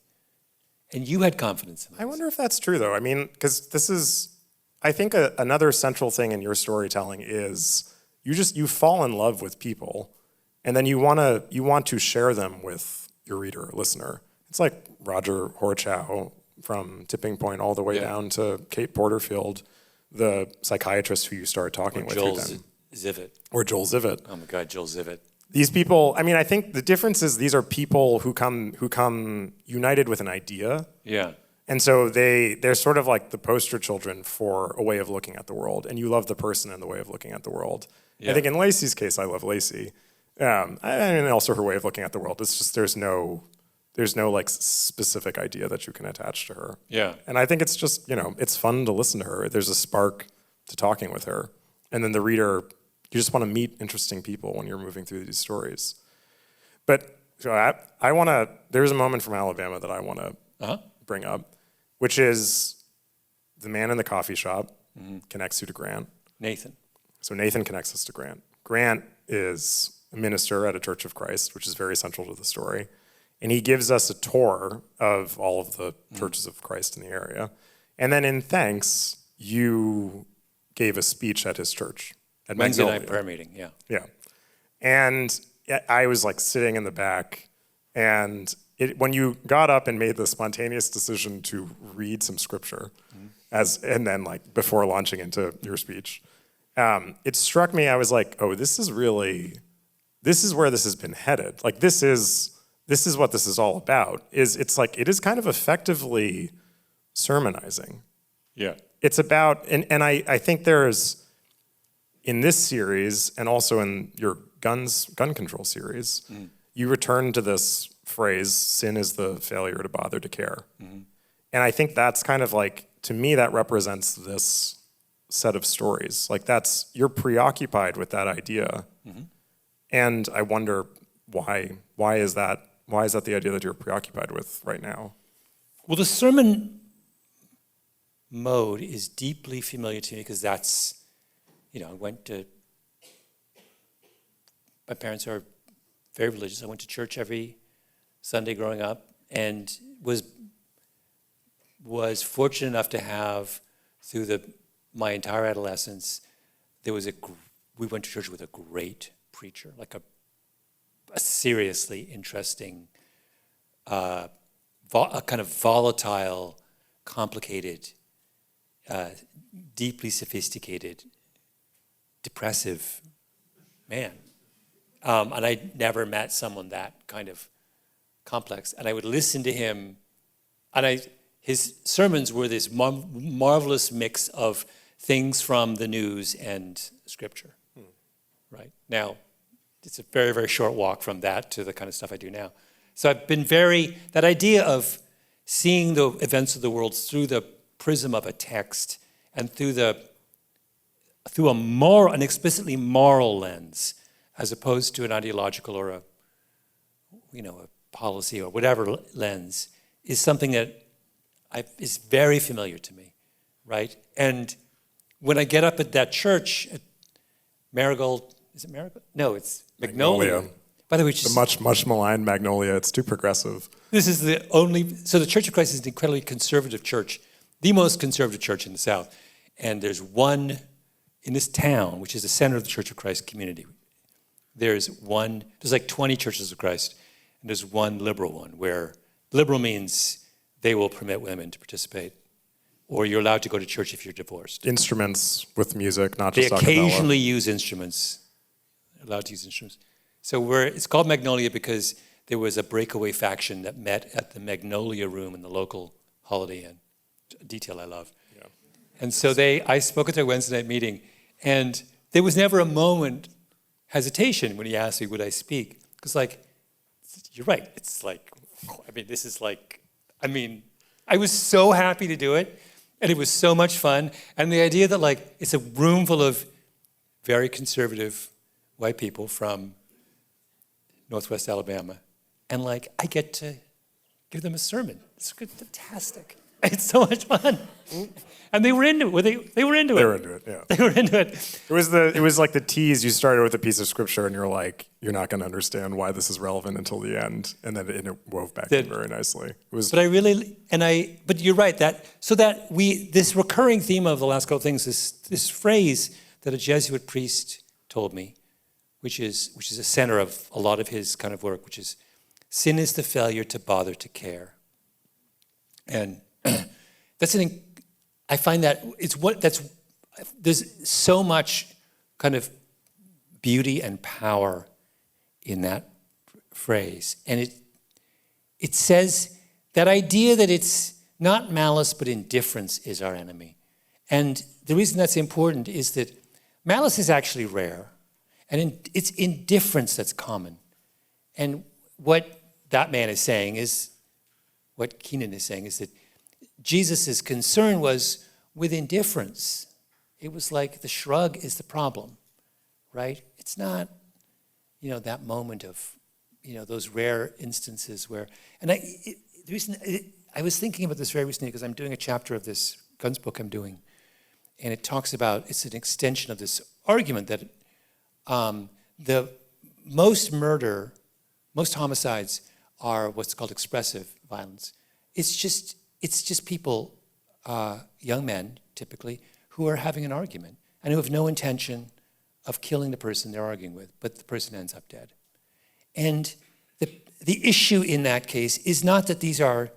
and you had confidence in Lacey. I wonder if that's true, though. I mean, because this is, I think another central thing in your storytelling is you fall in love with people, and then you want to share them with your reader, listener. It's like Roger Horchow from Tipping Point all the way down to Kate Porterfield, the psychiatrist who you start talking with. Joel Zivit. Oh my God, Joel Zivit. These people, I mean, I think the difference is these are people who come united with an idea. Yeah. And so they're sort of like the poster children for a way of looking at the world, and you love the person and the way of looking at the world. Yeah. I think in Lacey's case, I love Lacey. I mean, also her way of looking at the world. It's just there's no like specific idea that you can attach to her. Yeah. And I think it's just, it's fun to listen to her. There's a spark to talking with her. And then the reader, you just want to meet interesting people when you're moving through these stories. But so I want to, there's a moment from Alabama that I want to bring up, which is the man in the coffee shop connects you to Grant. Nathan. So Nathan connects us to Grant. Grant is a minister at a Church of Christ, which is very central to the story. And he gives us a tour of all of the churches of Christ in the area. And then in thanks, you gave a speech at his church at Wednesday Magnolia. night prayer meeting, yeah. Yeah. And I was like sitting in the back, and when you got up and made the spontaneous decision to read some scripture, and then like before launching into your speech, it struck me, I was like, oh, this is where this has been headed. Like this is what this is all about. It's like it is kind of effectively sermonizing. Yeah. It's about, and I think there's, in this series, and also in your gun control series, you return to this phrase, sin is the failure to bother to care. And I think that's kind of like, to me, that represents this set of stories. Like you're preoccupied with that idea. And I wonder why is that the idea that you're preoccupied with right now? Well, the sermon mode is deeply familiar to me because that's, my parents are very religious. I went to church every Sunday growing up and was fortunate enough to have, through my entire adolescence, we went to church with a great preacher, like a seriously interesting, a kind of volatile, complicated, deeply sophisticated, depressive man. And I never met someone that kind of complex. And I would listen to him, and his sermons were this marvelous mix of things from the news and scripture. Right? Now, it's a very, very short walk from that to the kind of stuff I do now. So I've been that idea of seeing the events of the world through the prism of a text and through an explicitly moral lens, as opposed to an ideological or a policy or whatever lens, is something that is very familiar to me, right? And when I get up at that church at Marigold, is it Marigold? No, it's Magnolia. By the way, the much maligned Magnolia. It's too progressive. This is so the Church of Christ is an incredibly conservative church, the most conservative church in the South. And there's one in this town, which is the center of the Church of Christ community. There's like 20 churches of Christ, and there's one liberal one, where liberal means they will permit women to participate, or you're allowed to go to church if you're divorced. Instruments with music, not just They occasionally use instruments, allowed to use instruments. So it's called Magnolia because there was a breakaway faction that met at the Magnolia Room in the local Holiday Inn, a detail I love. Yeah. And so I spoke at their Wednesday night meeting, and there was never a moment hesitation when he asked me, would I speak? Because you're right, it's like, I was so happy to do it, and it was so much fun. And the idea that it's a room full of very conservative white people from Northwest Alabama, and I get to give them a sermon. It's fantastic. It's so much fun. And they were into it. They were into it. They were into it, yeah. They were into it. It was like the tease. You started with a piece of scripture, and you're like, you're not going to understand why this is relevant until the end, and then it wove back in very nicely. But you're right this recurring theme of the last couple of things, this phrase that a Jesuit priest told me, which is a center of a lot of his kind of work, which is, sin is the failure to bother to care. And I find that there's so much kind of beauty and power in that phrase. And it says that idea that it's not malice but indifference is our enemy. And the reason that's important is that malice is actually rare. And it's indifference that's common. And what that man is saying is, what Keenan is saying is that Jesus' concern was with indifference. It was like the shrug is the problem, right? It's not, that moment of, those rare instances where, and the reason I was thinking about this very recently because I'm doing a chapter of this Guns book I'm doing, and it talks about, it's an extension of this argument that the most homicides are what's called expressive violence. It's just people, young men typically, who are having an argument and who have no intention of killing the person they're arguing with, but the person ends up dead. And the issue in that case is not that these are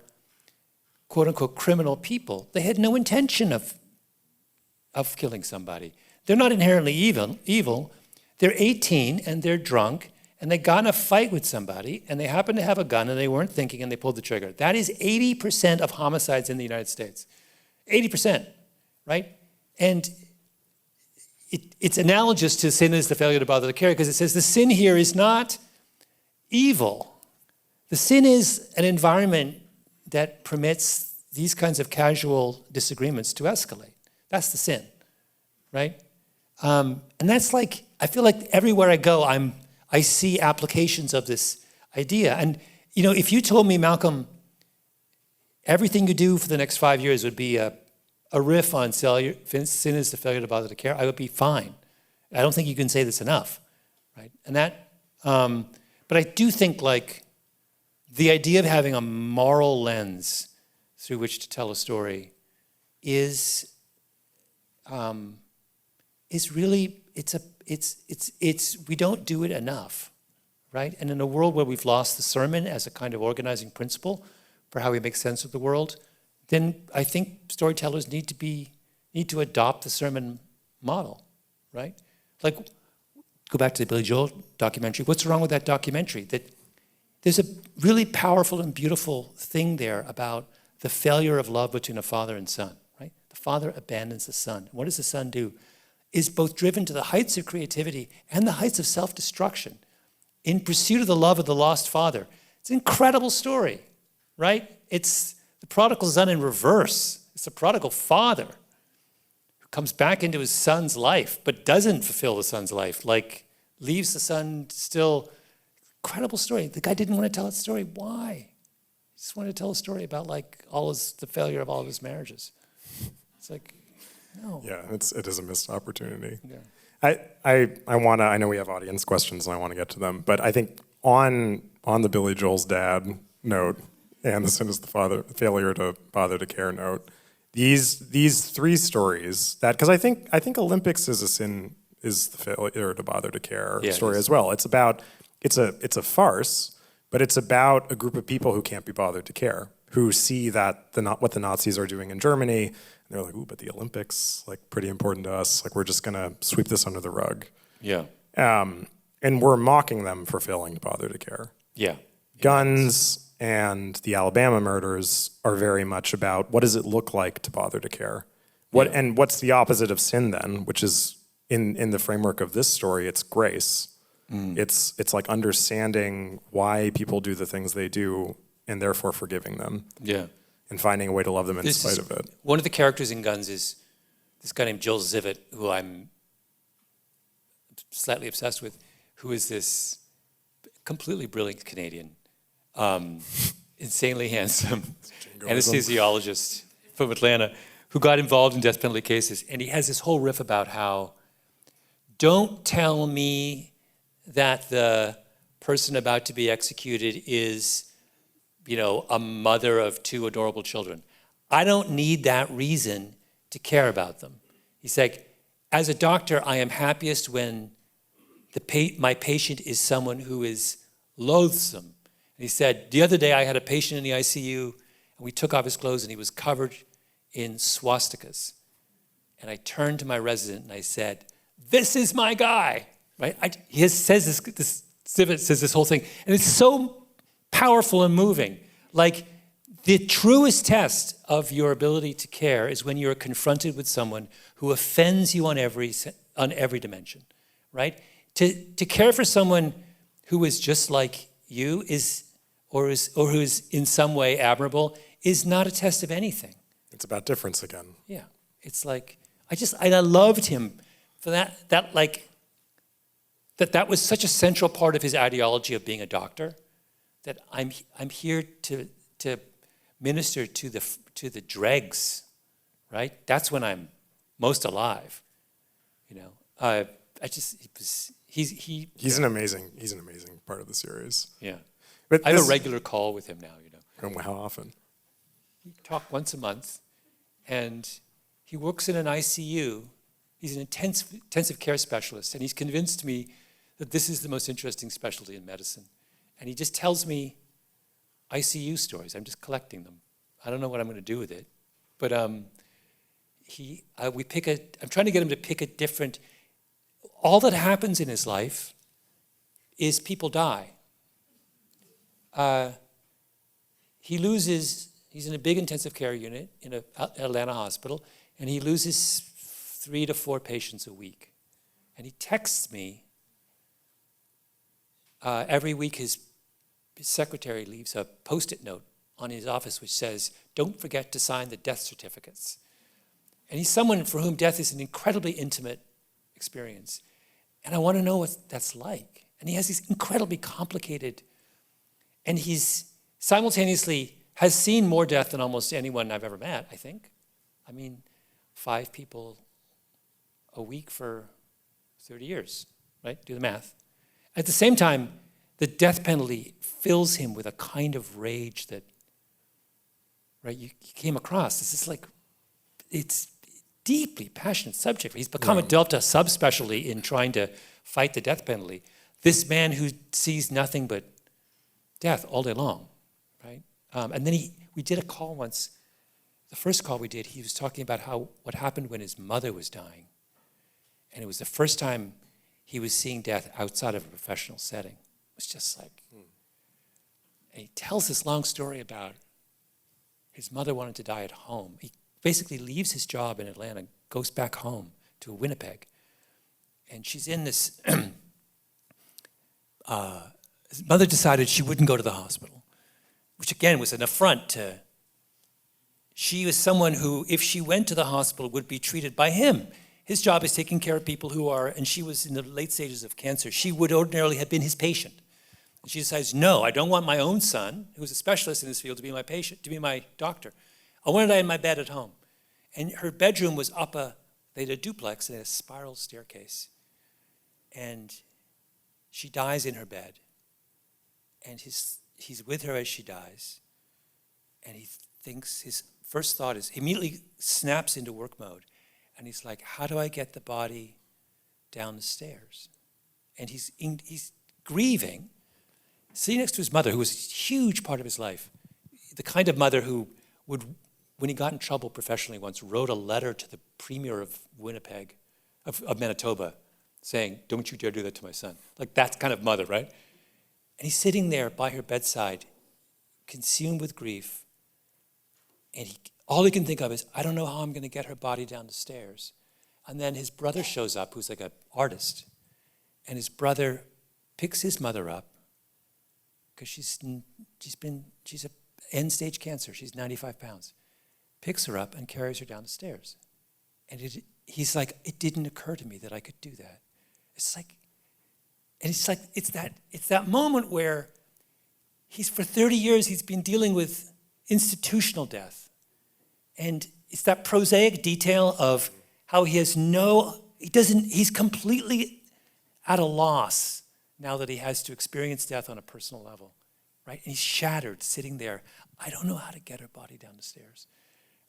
quote unquote criminal people. They had no intention of killing somebody. They're not inherently evil. They're 18 and they're drunk and they got in a fight with somebody and they happen to have a gun and they weren't thinking and they pulled the trigger. That is 80% of homicides in the United States. 80%, right? And it's analogous to sin is the failure to bother to care because it says the sin here is not evil. The sin is an environment that permits these kinds of casual disagreements to escalate. That's the sin, right? And that's like, I feel like everywhere I go, I see applications of this idea. And, if you told me, Malcolm, everything you do for the next 5 years would be a riff on sin is the failure to bother to care, I would be fine. I don't think you can say this enough, right? And that, but I do think like the idea of having a moral lens through which to tell a story is really, we don't do it enough, right? And in a world where we've lost the sermon as a kind of organizing principle for how we make sense of the world, then I think storytellers need to adopt the sermon model, right? Like, go back to the Billy Joel documentary. What's wrong with that documentary? That there's a really powerful and beautiful thing there about the failure of love between a father and son, right? The father abandons the son. What does the son do? Is both driven to the heights of creativity and the heights of self-destruction in pursuit of the love of the lost father. It's an incredible story, right? It's the prodigal son in reverse. It's the prodigal father who comes back into his son's life, but doesn't fulfill the son's life, like leaves the son still. Incredible story. The guy didn't want to tell that story. Why? He just wanted to tell a story about like the failure of all of his marriages. It's like, no. Yeah, it is a missed opportunity. Yeah. I know we have audience questions and I want to get to them, but I think on the Billy Joel's dad note and the sin is the failure to bother to care note, these three stories that, because I think Olympics is the failure to bother to care story as well. It's about, it's a farce, but it's about a group of people who can't be bothered to care, who see that what the Nazis are doing in Germany, and they're like, ooh, but the Olympics, like, pretty important to us. Like, we're just gonna sweep this under the rug. Yeah. And we're mocking them for failing to bother to care. Yeah. Guns and the Alabama murders are very much about what does it look like to bother to care? And what's the opposite of sin then, which is in the framework of this story, it's grace. It's like understanding why people do the things they do and therefore forgiving them. Yeah. And finding a way to love them in spite of it. One of the characters in Guns is this guy named Joel Zivit, who I'm slightly obsessed with, who is this completely brilliant Canadian, insanely handsome anesthesiologist from Atlanta who got involved in death penalty cases. And he has this whole riff about how, don't tell me that the person about to be executed is, a mother of two adorable children. I don't need that reason to care about them. He's like, as a doctor, I am happiest when my patient is someone who is loathsome. And he said, the other day I had a patient in the ICU, and we took off his clothes, and he was covered in swastikas. And I turned to my resident, and I said, this is my guy, right? He says this Zivit says this whole thing, and it's so powerful and moving. Like, the truest test of your ability to care is when you're confronted with someone who offends you on every dimension, right? To care for someone who is just like you or who is in some way admirable is not a test of anything. It's about difference again. Yeah, it's like I loved him for that was such a central part of his ideology of being a doctor, that I'm here to minister to the dregs, right? That's when I'm most alive, you know. He's an amazing part of the series. Yeah, But I have a regular call with him now, you know. And how often? We talk once a month, and he works in an ICU. He's an intensive care specialist, and he's convinced me that this is the most interesting specialty in medicine. And he just tells me ICU stories. I'm just collecting them. I don't know what I'm going to do with it, but I'm trying to get him to pick a different. All that happens in his life is people die. He's in a big intensive care unit in an Atlanta hospital, and he loses 3 to 4 patients a week. And he texts me every week. His secretary leaves a Post-it note on his office which says, "Don't forget to sign the death certificates." And he's someone for whom death is an incredibly intimate experience. And I want to know what that's like. And he has these incredibly complicated, and he's simultaneously has seen more death than almost anyone I've ever met, I think. I mean, 5 people a week for 30 years, right? Do the math. At the same time, the death penalty fills him with a kind of rage that, right, you came across. This is like, it's deeply passionate subject. He's become a Delta subspecialty in trying to fight the death penalty. This man who sees nothing but death all day long, right? And then we did a call once. The first call we did, he was talking about what happened when his mother was dying. And it was the first time he was seeing death outside of a professional setting. It was just like, and he tells this long story about his mother wanted to die at home. He basically leaves his job in Atlanta, goes back home to Winnipeg. And she's in this, his mother decided she wouldn't go to the hospital, which again was an affront to, she was someone who, if she went to the hospital, would be treated by him. His job is taking care of people who are, and she was in the late stages of cancer. She would ordinarily have been his patient. And she decides, no, I don't want my own son, who's a specialist in this field, to be my patient, to be my doctor. I want to die in my bed at home. And her bedroom was they had a duplex, they had a spiral staircase. And she dies in her bed. And he's with her as she dies. And he thinks, his first thought is, he immediately snaps into work mode. And he's like, how do I get the body down the stairs? And he's grieving, sitting next to his mother, who was a huge part of his life. The kind of mother who would, when he got in trouble professionally once, wrote a letter to the premier of Winnipeg, of Manitoba, saying, don't you dare do that to my son. Like that kind of mother, right? And he's sitting there by her bedside, consumed with grief. And all he can think of is, I don't know how I'm going to get her body down the stairs. And then his brother shows up, who's like an artist. And his brother picks his mother up, because she's end-stage cancer. She's 95 pounds. Picks her up and carries her down the stairs. And he's like, it didn't occur to me that I could do that. It's that moment where for 30 years he's been dealing with institutional death. And it's that prosaic detail of how he's completely at a loss now that he has to experience death on a personal level, right? And he's shattered, sitting there. I don't know how to get her body down the stairs,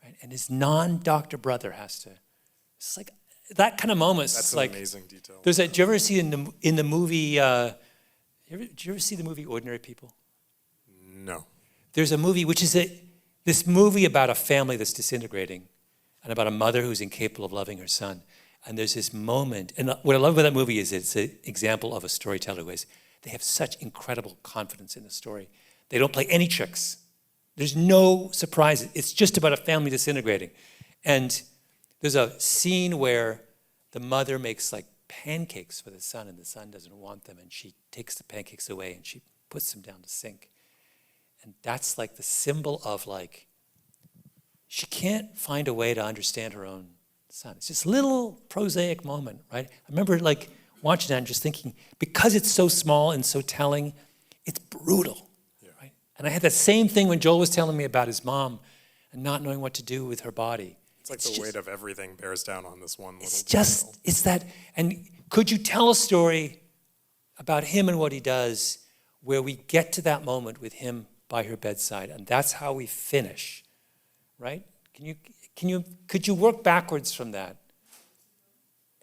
right? And his non-doctor brother has to. It's like that kind of moment. That's like, an amazing detail. Did you ever see in the movie? Did you ever see the movie Ordinary People? No. There's a movie which is this movie about a family that's disintegrating, and about a mother who's incapable of loving her son. And there's this moment, and what I love about that movie is it's an example of a storyteller who they have such incredible confidence in the story. They don't play any tricks. There's no surprises. It's just about a family disintegrating. And there's a scene where the mother makes like pancakes for the son, and the son doesn't want them, and she takes the pancakes away and she puts them down the sink. And that's like the symbol of like, she can't find a way to understand her own son. It's just a little prosaic moment, right? I remember like watching that and just thinking, because it's so small and so telling, it's brutal, right? And I had that same thing when Joel was telling me about his mom and not knowing what to do with her body. It's like the weight of everything bears down on this one little it's that, and could you tell a story about him and what he does where we get to that moment with him by her bedside, and that's how we finish, right? Could you work backwards from that?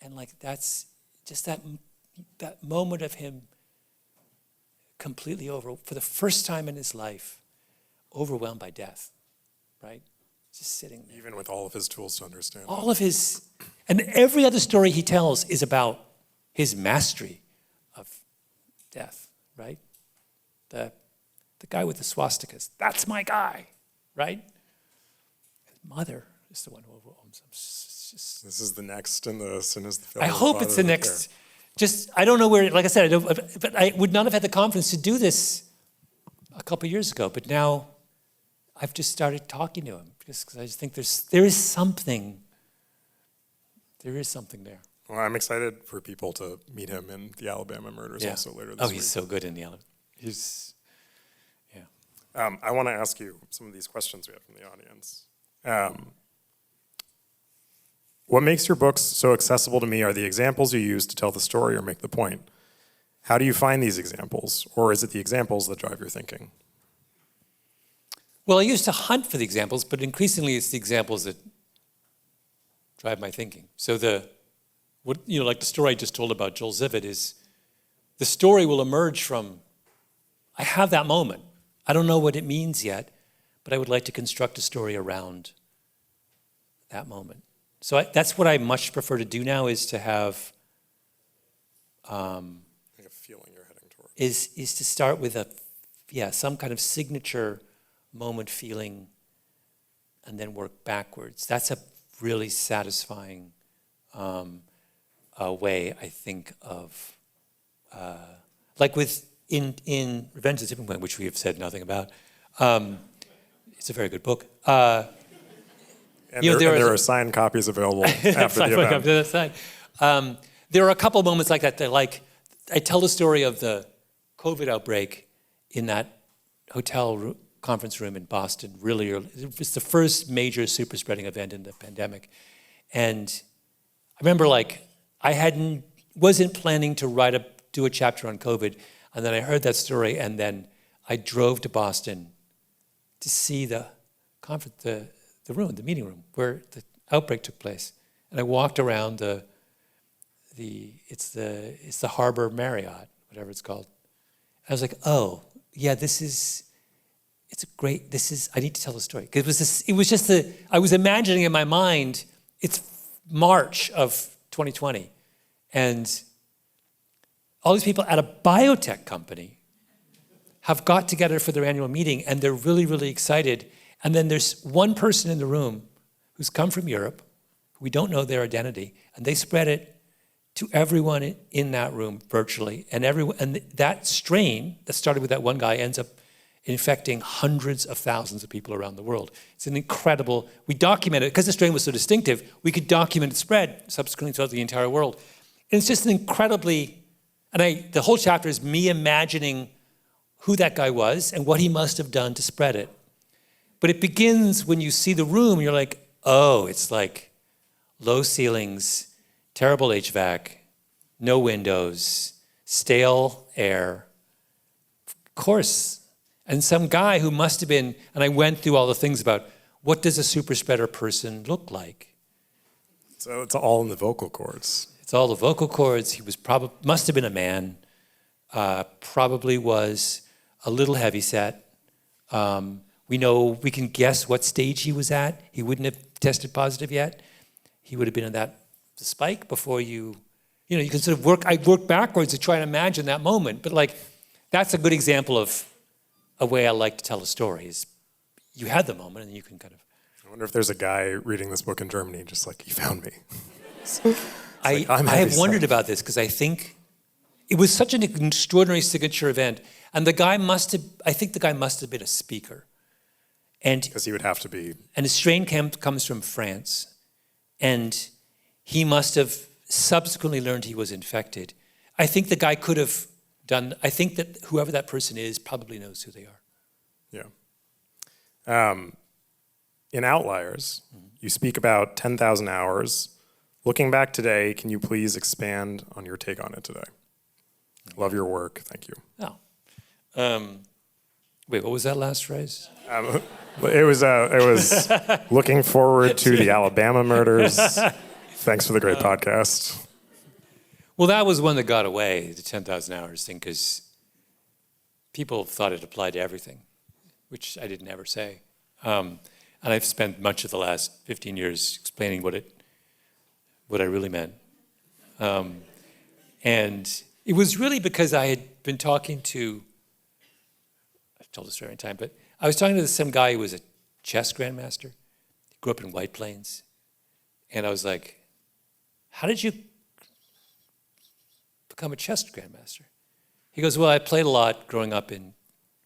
And like that's just that moment of him completely for the first time in his life, overwhelmed by death, right? Just sitting there. Even with all of his tools to understand. All of his, and every other story he tells is about his mastery of death, right? The guy with the swastikas, that's my guy, right? His mother is the one who overwhelms him. This is the next in the Sin is the Failure. I hope it's the next. Just, I don't know where, like I said, but I would not have had the confidence to do this a couple of years ago, but now I've just started talking to him just because I just think there is something there. Well, I'm excited for people to meet him in the Alabama murders also later this week. Oh, he's so good in the Alabama. I want to ask you some of these questions we have from the audience. What makes your books so accessible to me are the examples you use to tell the story or make the point. How do you find these examples, or is it the examples that drive your thinking? Well, I used to hunt for the examples, but increasingly it's the examples that drive my thinking. So like the story I just told about Joel Zivit is, the story will emerge from, I have that moment. I don't know what it means yet, but I would like to construct a story around that moment. So that's what I much prefer to do now, is to have Like a feeling you're heading toward. Is to start with some kind of signature moment feeling and then work backwards. That's a really satisfying way, I think, of like in Revenge of the Tipping Point, which we have said nothing about. It's a very good book. And there are signed copies available after the event. There are a couple moments like that. I tell the story of the COVID outbreak in that hotel conference room in Boston really early. It was the first major super spreading event in the pandemic. And I remember I wasn't planning to do a chapter on COVID, and then I heard that story, and then I drove to Boston to see the conference, the meeting room where the outbreak took place. And I walked around it's the Harbor Marriott, whatever it's called. I was like, oh, yeah, I need to tell a story. Because I was imagining in my mind, it's March of 2020. And all these people at a biotech company have got together for their annual meeting, and they're really, really excited. And then there's one person in the room who's come from Europe, we don't know their identity, and they spread it to everyone in that room virtually. And that strain that started with that one guy ends up infecting hundreds of thousands of people around the world. It's an incredible, we documented it, because the strain was so distinctive, we could document its spread subsequently throughout the entire world. And it's just an incredibly, the whole chapter is me imagining who that guy was and what he must have done to spread it. But it begins when you see the room, you're like, oh, it's like low ceilings, terrible HVAC, no windows, stale air, of course. And some guy who must have been, and I went through all the things about what does a super spreader person look like? So it's all in the vocal cords. It's all the vocal cords. He must have been a man, probably was a little heavyset. We can guess what stage he was at. He wouldn't have tested positive yet. He would have been in the spike before you can sort of I work backwards to try and imagine that moment. But that's a good example of a way I like to tell a story, is you had the moment and you can kind of. I wonder if there's a guy reading this book in Germany just like, he found me. like, I'm I heavy have wondered stuff. about this because I think it was such an extraordinary signature event. And I think the guy must have been a speaker. And Because he would have to be. And his strain comes from France. And he must have subsequently learned he was infected. I think the guy could have I think that whoever that person is probably knows who they are. Yeah. In Outliers, you speak about 10,000 hours. Looking back today, can you please expand on your take on it today? Love your work. Thank you. Oh. Wait, what was that last phrase? It was looking forward to the Alabama murders. Thanks for the great podcast. Well, that was one that got away, the 10,000 hours thing, because people thought it applied to everything, which I didn't ever say. And I've spent much of the last 15 years explaining what I really meant. And it was really because I had been talking to, I've told this story every time, but I was talking to some guy who was a chess grandmaster. He grew up in White Plains. And I was like, how did you become a chess grandmaster? He goes, well, I played a lot growing up in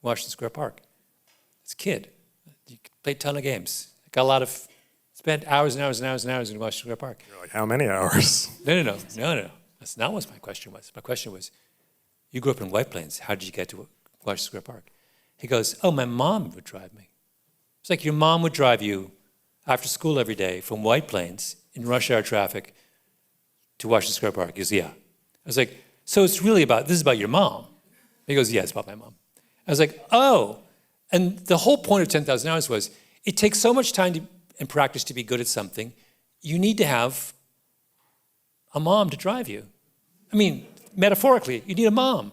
Washington Square Park. As a kid, you played a ton of games. I got spent hours and hours and hours and hours in Washington Square Park. You're like, how many hours? No. That's not what my question was. My question was, you grew up in White Plains. How did you get to Washington Square Park? He goes, oh, my mom would drive me. It's like your mom would drive you after school every day from White Plains in rush hour traffic to Washington Square Park. He goes, yeah. I was like, so this is about your mom? He goes, yeah, it's about my mom. I was like, oh. And the whole point of 10,000 hours was, it takes so much time and practice to be good at something. You need to have a mom to drive you. I mean, metaphorically, you need a mom.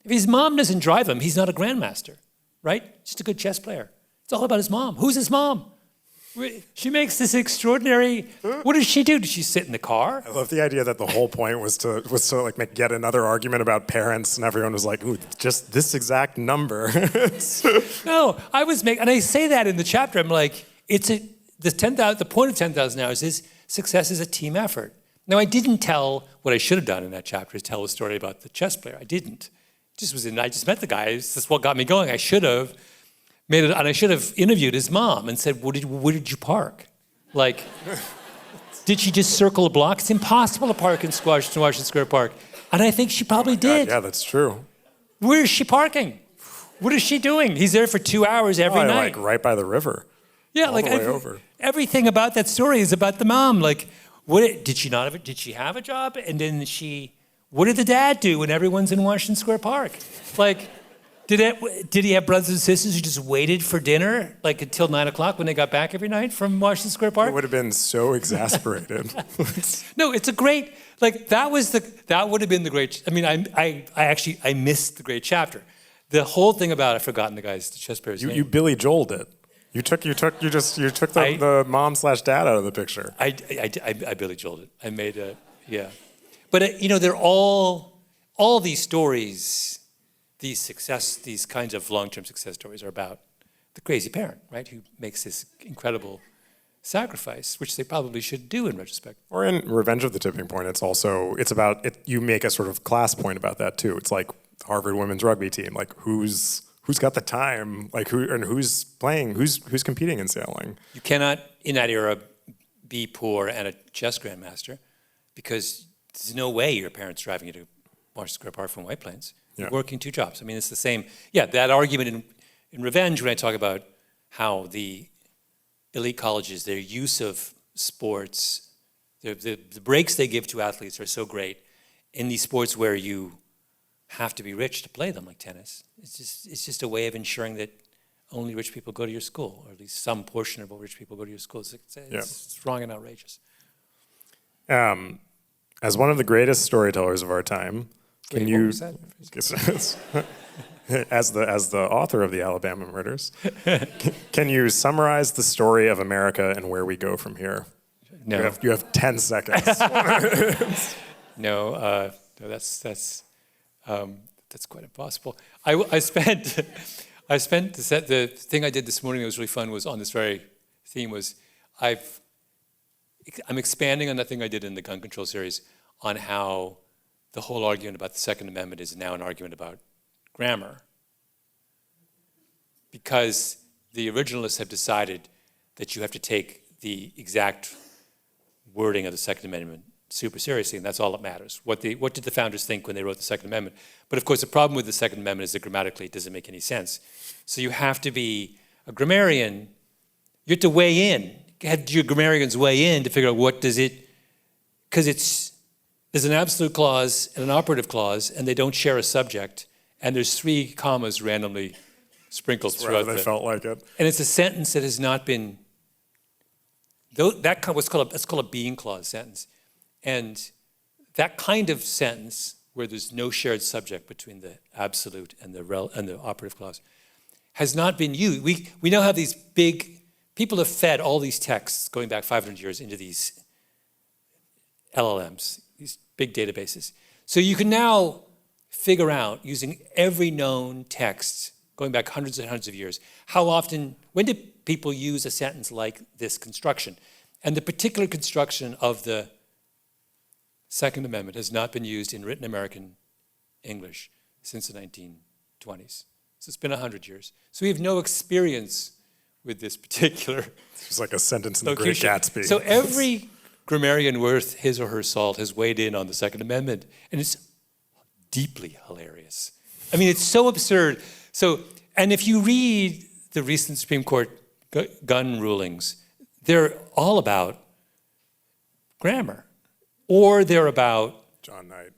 If his mom doesn't drive him, he's not a grandmaster, right? Just a good chess player. It's all about his mom. Who's his mom? She makes this extraordinary. What does she do? Does she sit in the car? I love the idea that the whole point was to like make yet another argument about parents, and everyone was like, "Ooh, just this exact number." No, and I say that in the chapter. I'm like, the point of 10,000 hours is success is a team effort. Now, I didn't tell what I should have done in that chapter is tell a story about the chess player. I didn't. I just met the guy. That's what got me going. I should have made it, and I should have interviewed his mom and said, where did you park? Like, did she just circle a block? It's impossible to park in Washington Square Park. And I think she probably did. God, yeah, that's true. Where is she parking? What is she doing? He's there for 2 hours every night. Like right by the river. Yeah, all like the way over. Everything about that story is about the mom. Like, did she have a job? And then what did the dad do when everyone's in Washington Square Park? Like, did he have brothers and sisters who just waited for dinner, like until 9 o'clock when they got back every night from Washington Square Park? It would have been so exasperated. No, it's a great, like that would have been the great, I mean, I missed the great chapter. The whole thing about, I've forgotten the chess player's name. You Billy Joel'd it. You took the mom/dad out of the picture. I Billy Joel'd it. I made yeah. But they're all these stories, these kinds of long-term success stories are about the crazy parent, right? Who makes this incredible sacrifice, which they probably should do in retrospect. Or in Revenge of the Tipping Point, it's about you make a sort of class point about that too. It's like the Harvard women's rugby team, like who's got the time, like who's playing, who's competing in sailing. You cannot in that era be poor and a chess grandmaster because there's no way your parents driving you to Washington Square Park from White Plains. You're working 2 jobs. I mean, it's the same. Yeah, that argument in Revenge when I talk about how the elite colleges, their use of sports, the breaks they give to athletes are so great in these sports where you have to be rich to play them, like tennis. It's just a way of ensuring that only rich people go to your school, or at least some portion of rich people go to your school. It's wrong and outrageous. As one of the greatest storytellers of our time, What was that? as the author of the Alabama murders, can you summarize the story of America and where we go from here? No. You have 10 seconds. No, that's quite impossible. I spent the thing I did this morning that was really fun was on this very theme was I'm expanding on the thing I did in the gun control series on how the whole argument about the Second Amendment is now an argument about grammar. Because the originalists have decided that you have to take the exact wording of the Second Amendment super seriously, and that's all that matters. What did the founders think when they wrote the Second Amendment? But of course, the problem with the Second Amendment is that grammatically it doesn't make any sense. So you have to be a grammarian. You have to weigh in. Have your grammarians weigh in to figure out what does it, because there's an absolute clause and an operative clause, and they don't share a subject, and there's 3 commas randomly sprinkled throughout They felt like it. And it's a sentence that has not been, that's called a being clause sentence. And that kind of sentence, where there's no shared subject between the absolute and the operative clause, has not been used. We now have these big, people have fed all these texts going back 500 years into these LLMs, these big databases. So you can now figure out, using every known text going back hundreds and hundreds of years, when did people use a sentence like this construction? And the particular construction of the Second Amendment has not been used in written American English since the 1920s. So it's been 100 years. So we have no experience with this particular It's like a sentence in The Great Gatsby. So every grammarian worth his or her salt has weighed in on the Second Amendment, and it's deeply hilarious. I mean, it's so absurd. So, and if you read the recent Supreme Court gun rulings, they're all about grammar, or they're about John Knight.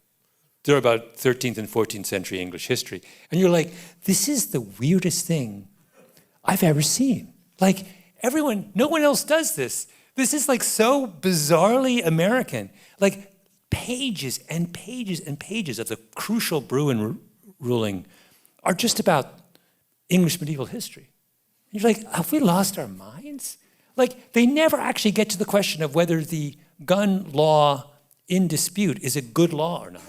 They're about 13th and 14th century English history. And you're like, this is the weirdest thing I've ever seen. Like, no one else does this. This is like so bizarrely American. Like, pages and pages and pages of the crucial Bruin ruling are just about English medieval history. And you're like, have we lost our minds? Like, they never actually get to the question of whether the gun law in dispute is a good law or not.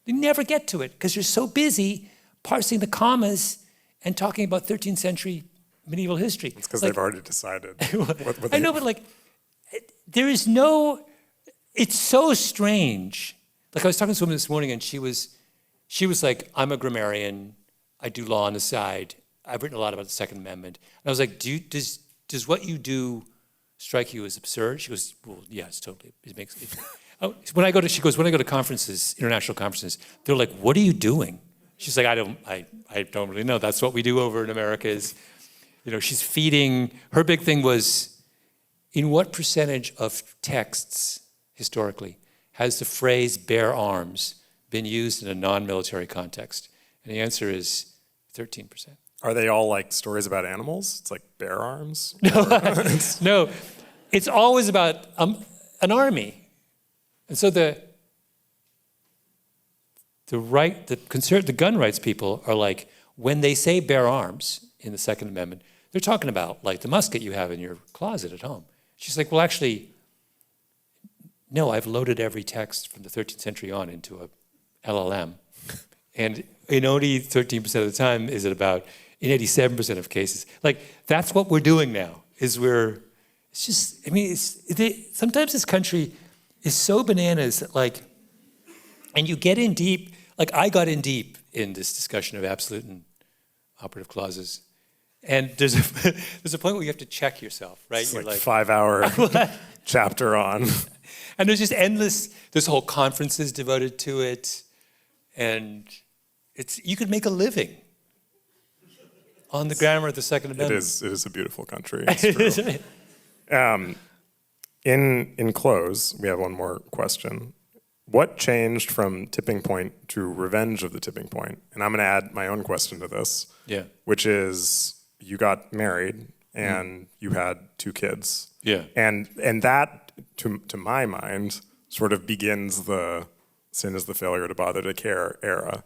They never get to it because you're so busy parsing the commas and talking about 13th century medieval history. It's because they've already decided. I know, but like, there is no, it's so strange. Like, I was talking to someone this morning and she was like, I'm a grammarian, I do law on the side, I've written a lot about the Second Amendment. And I was like, does what you do strike you as absurd? She goes, well, yes, totally. It makes it. When I go to conferences, international conferences, they're like, what are you doing? She's like, I don't really know. That's what we do over in America is, she's feeding, her big thing was, in what percentage of texts, historically, has the phrase bear arms been used in a non-military context? And the answer is 13%. Are they all like stories about animals? It's like bear arms? No, it's always about an army. And so the gun rights people are like, when they say bear arms in the Second Amendment, they're talking about like the musket you have in your closet at home. She's like, well, actually, no, I've loaded every text from the 13th century on into a LLM. And in only 13% of the time is it about, in 87% of cases. Like, that's what we're doing now, sometimes this country is so bananas that like, and you get in deep, like I got in deep in this discussion of absolute and operative clauses. And there's a point where you have to check yourself, right? It's like 5-hour chapter on. And there's whole conferences devoted to it. And you could make a living on the grammar of the Second Amendment. It is a beautiful country. It's true. In close, we have one more question. What changed from tipping point to revenge of the tipping point? And I'm going to add my own question to this, which is you got married and you had 2 kids. Yeah. And that, to my mind, sort of begins the sin is the failure to bother to care era.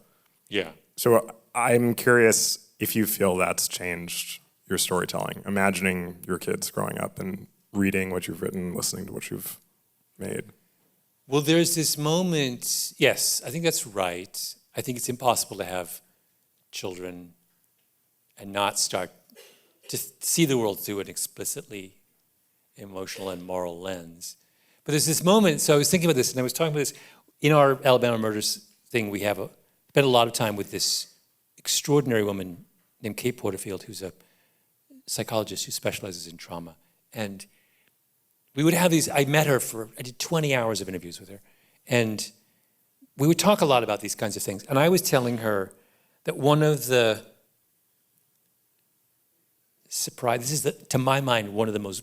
Yeah. So I'm curious if you feel that's changed your storytelling, imagining your kids growing up and reading what you've written, listening to what you've made. Well, there's this moment, yes, I think that's right. I think it's impossible to have children and not start to see the world through an explicitly emotional and moral lens. But there's this moment, so I was thinking about this, and I was talking about this. in our Alabama murders thing, we have spent a lot of time with this extraordinary woman named Kate Porterfield, who's a psychologist who specializes in trauma. And we would have these, I did 20 hours of interviews with her. And we would talk a lot about these kinds of things. And I was telling her that one of the this is, to my mind, one of the most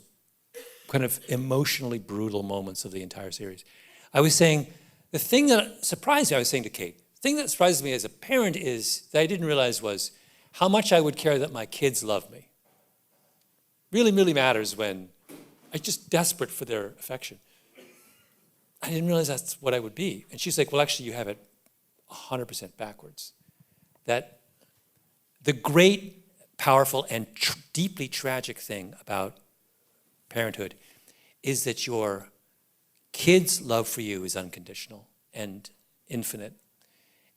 kind of emotionally brutal moments of the entire series. I was saying, the thing that surprised me, I was saying to Kate, the thing that surprises me as a parent that I didn't realize was how much I would care that my kids love me. Really, really matters when I'm just desperate for their affection. I didn't realize that's what I would be. And she's like, well, actually, you have it 100% backwards. That the great, powerful, and deeply tragic thing about parenthood is that your kids' love for you is unconditional and infinite.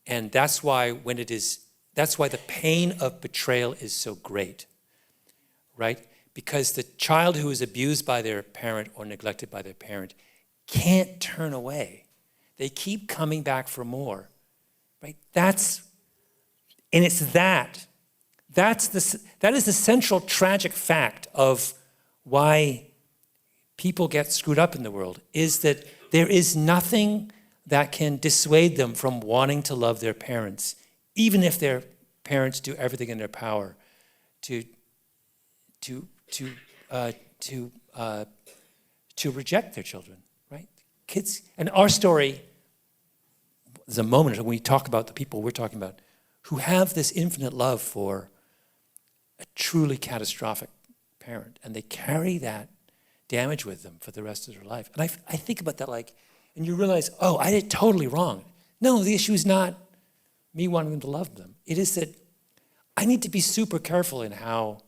And that's why the pain of betrayal is so great, right? Because the child who is abused by their parent or neglected by their parent can't turn away. They keep coming back for more, right? That is the central tragic fact of why people get screwed up in the world, is that there is nothing that can dissuade them from wanting to love their parents, even if their parents do everything in their power to reject their children, right? Kids, and our story is a moment when we talk about the people we're talking about who have this infinite love for a truly catastrophic parent, and they carry that damage with them for the rest of their life. And I think about that and you realize, oh, I did it totally wrong. No, the issue is not me wanting to love them. It is that I need to be super careful in how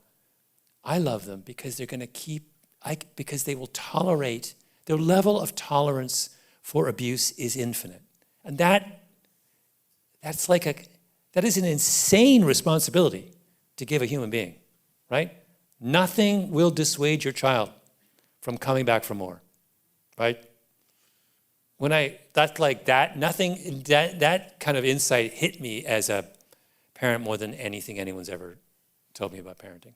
I love them, because they're going to because they will tolerate, their level of tolerance for abuse is infinite. And that is an insane responsibility to give a human being, right? Nothing will dissuade your child from coming back for more, right? That kind of insight hit me as a parent more than anything anyone's ever told me about parenting.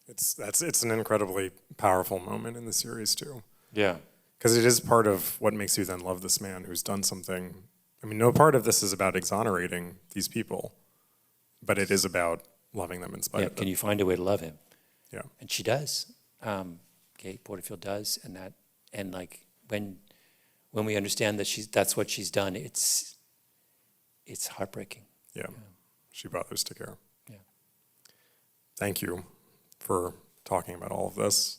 It's an incredibly powerful moment in the series too. Yeah. Because it is part of what makes you then love this man who's done something. I mean, no part of this is about exonerating these people, but it is about loving them in spite of them. Can you find a way to love him? Yeah. And she does. Kate Porterfield does, and when we understand that that's what she's done, it's heartbreaking. Yeah. She brought those to care. Yeah. Thank you for talking about all of this.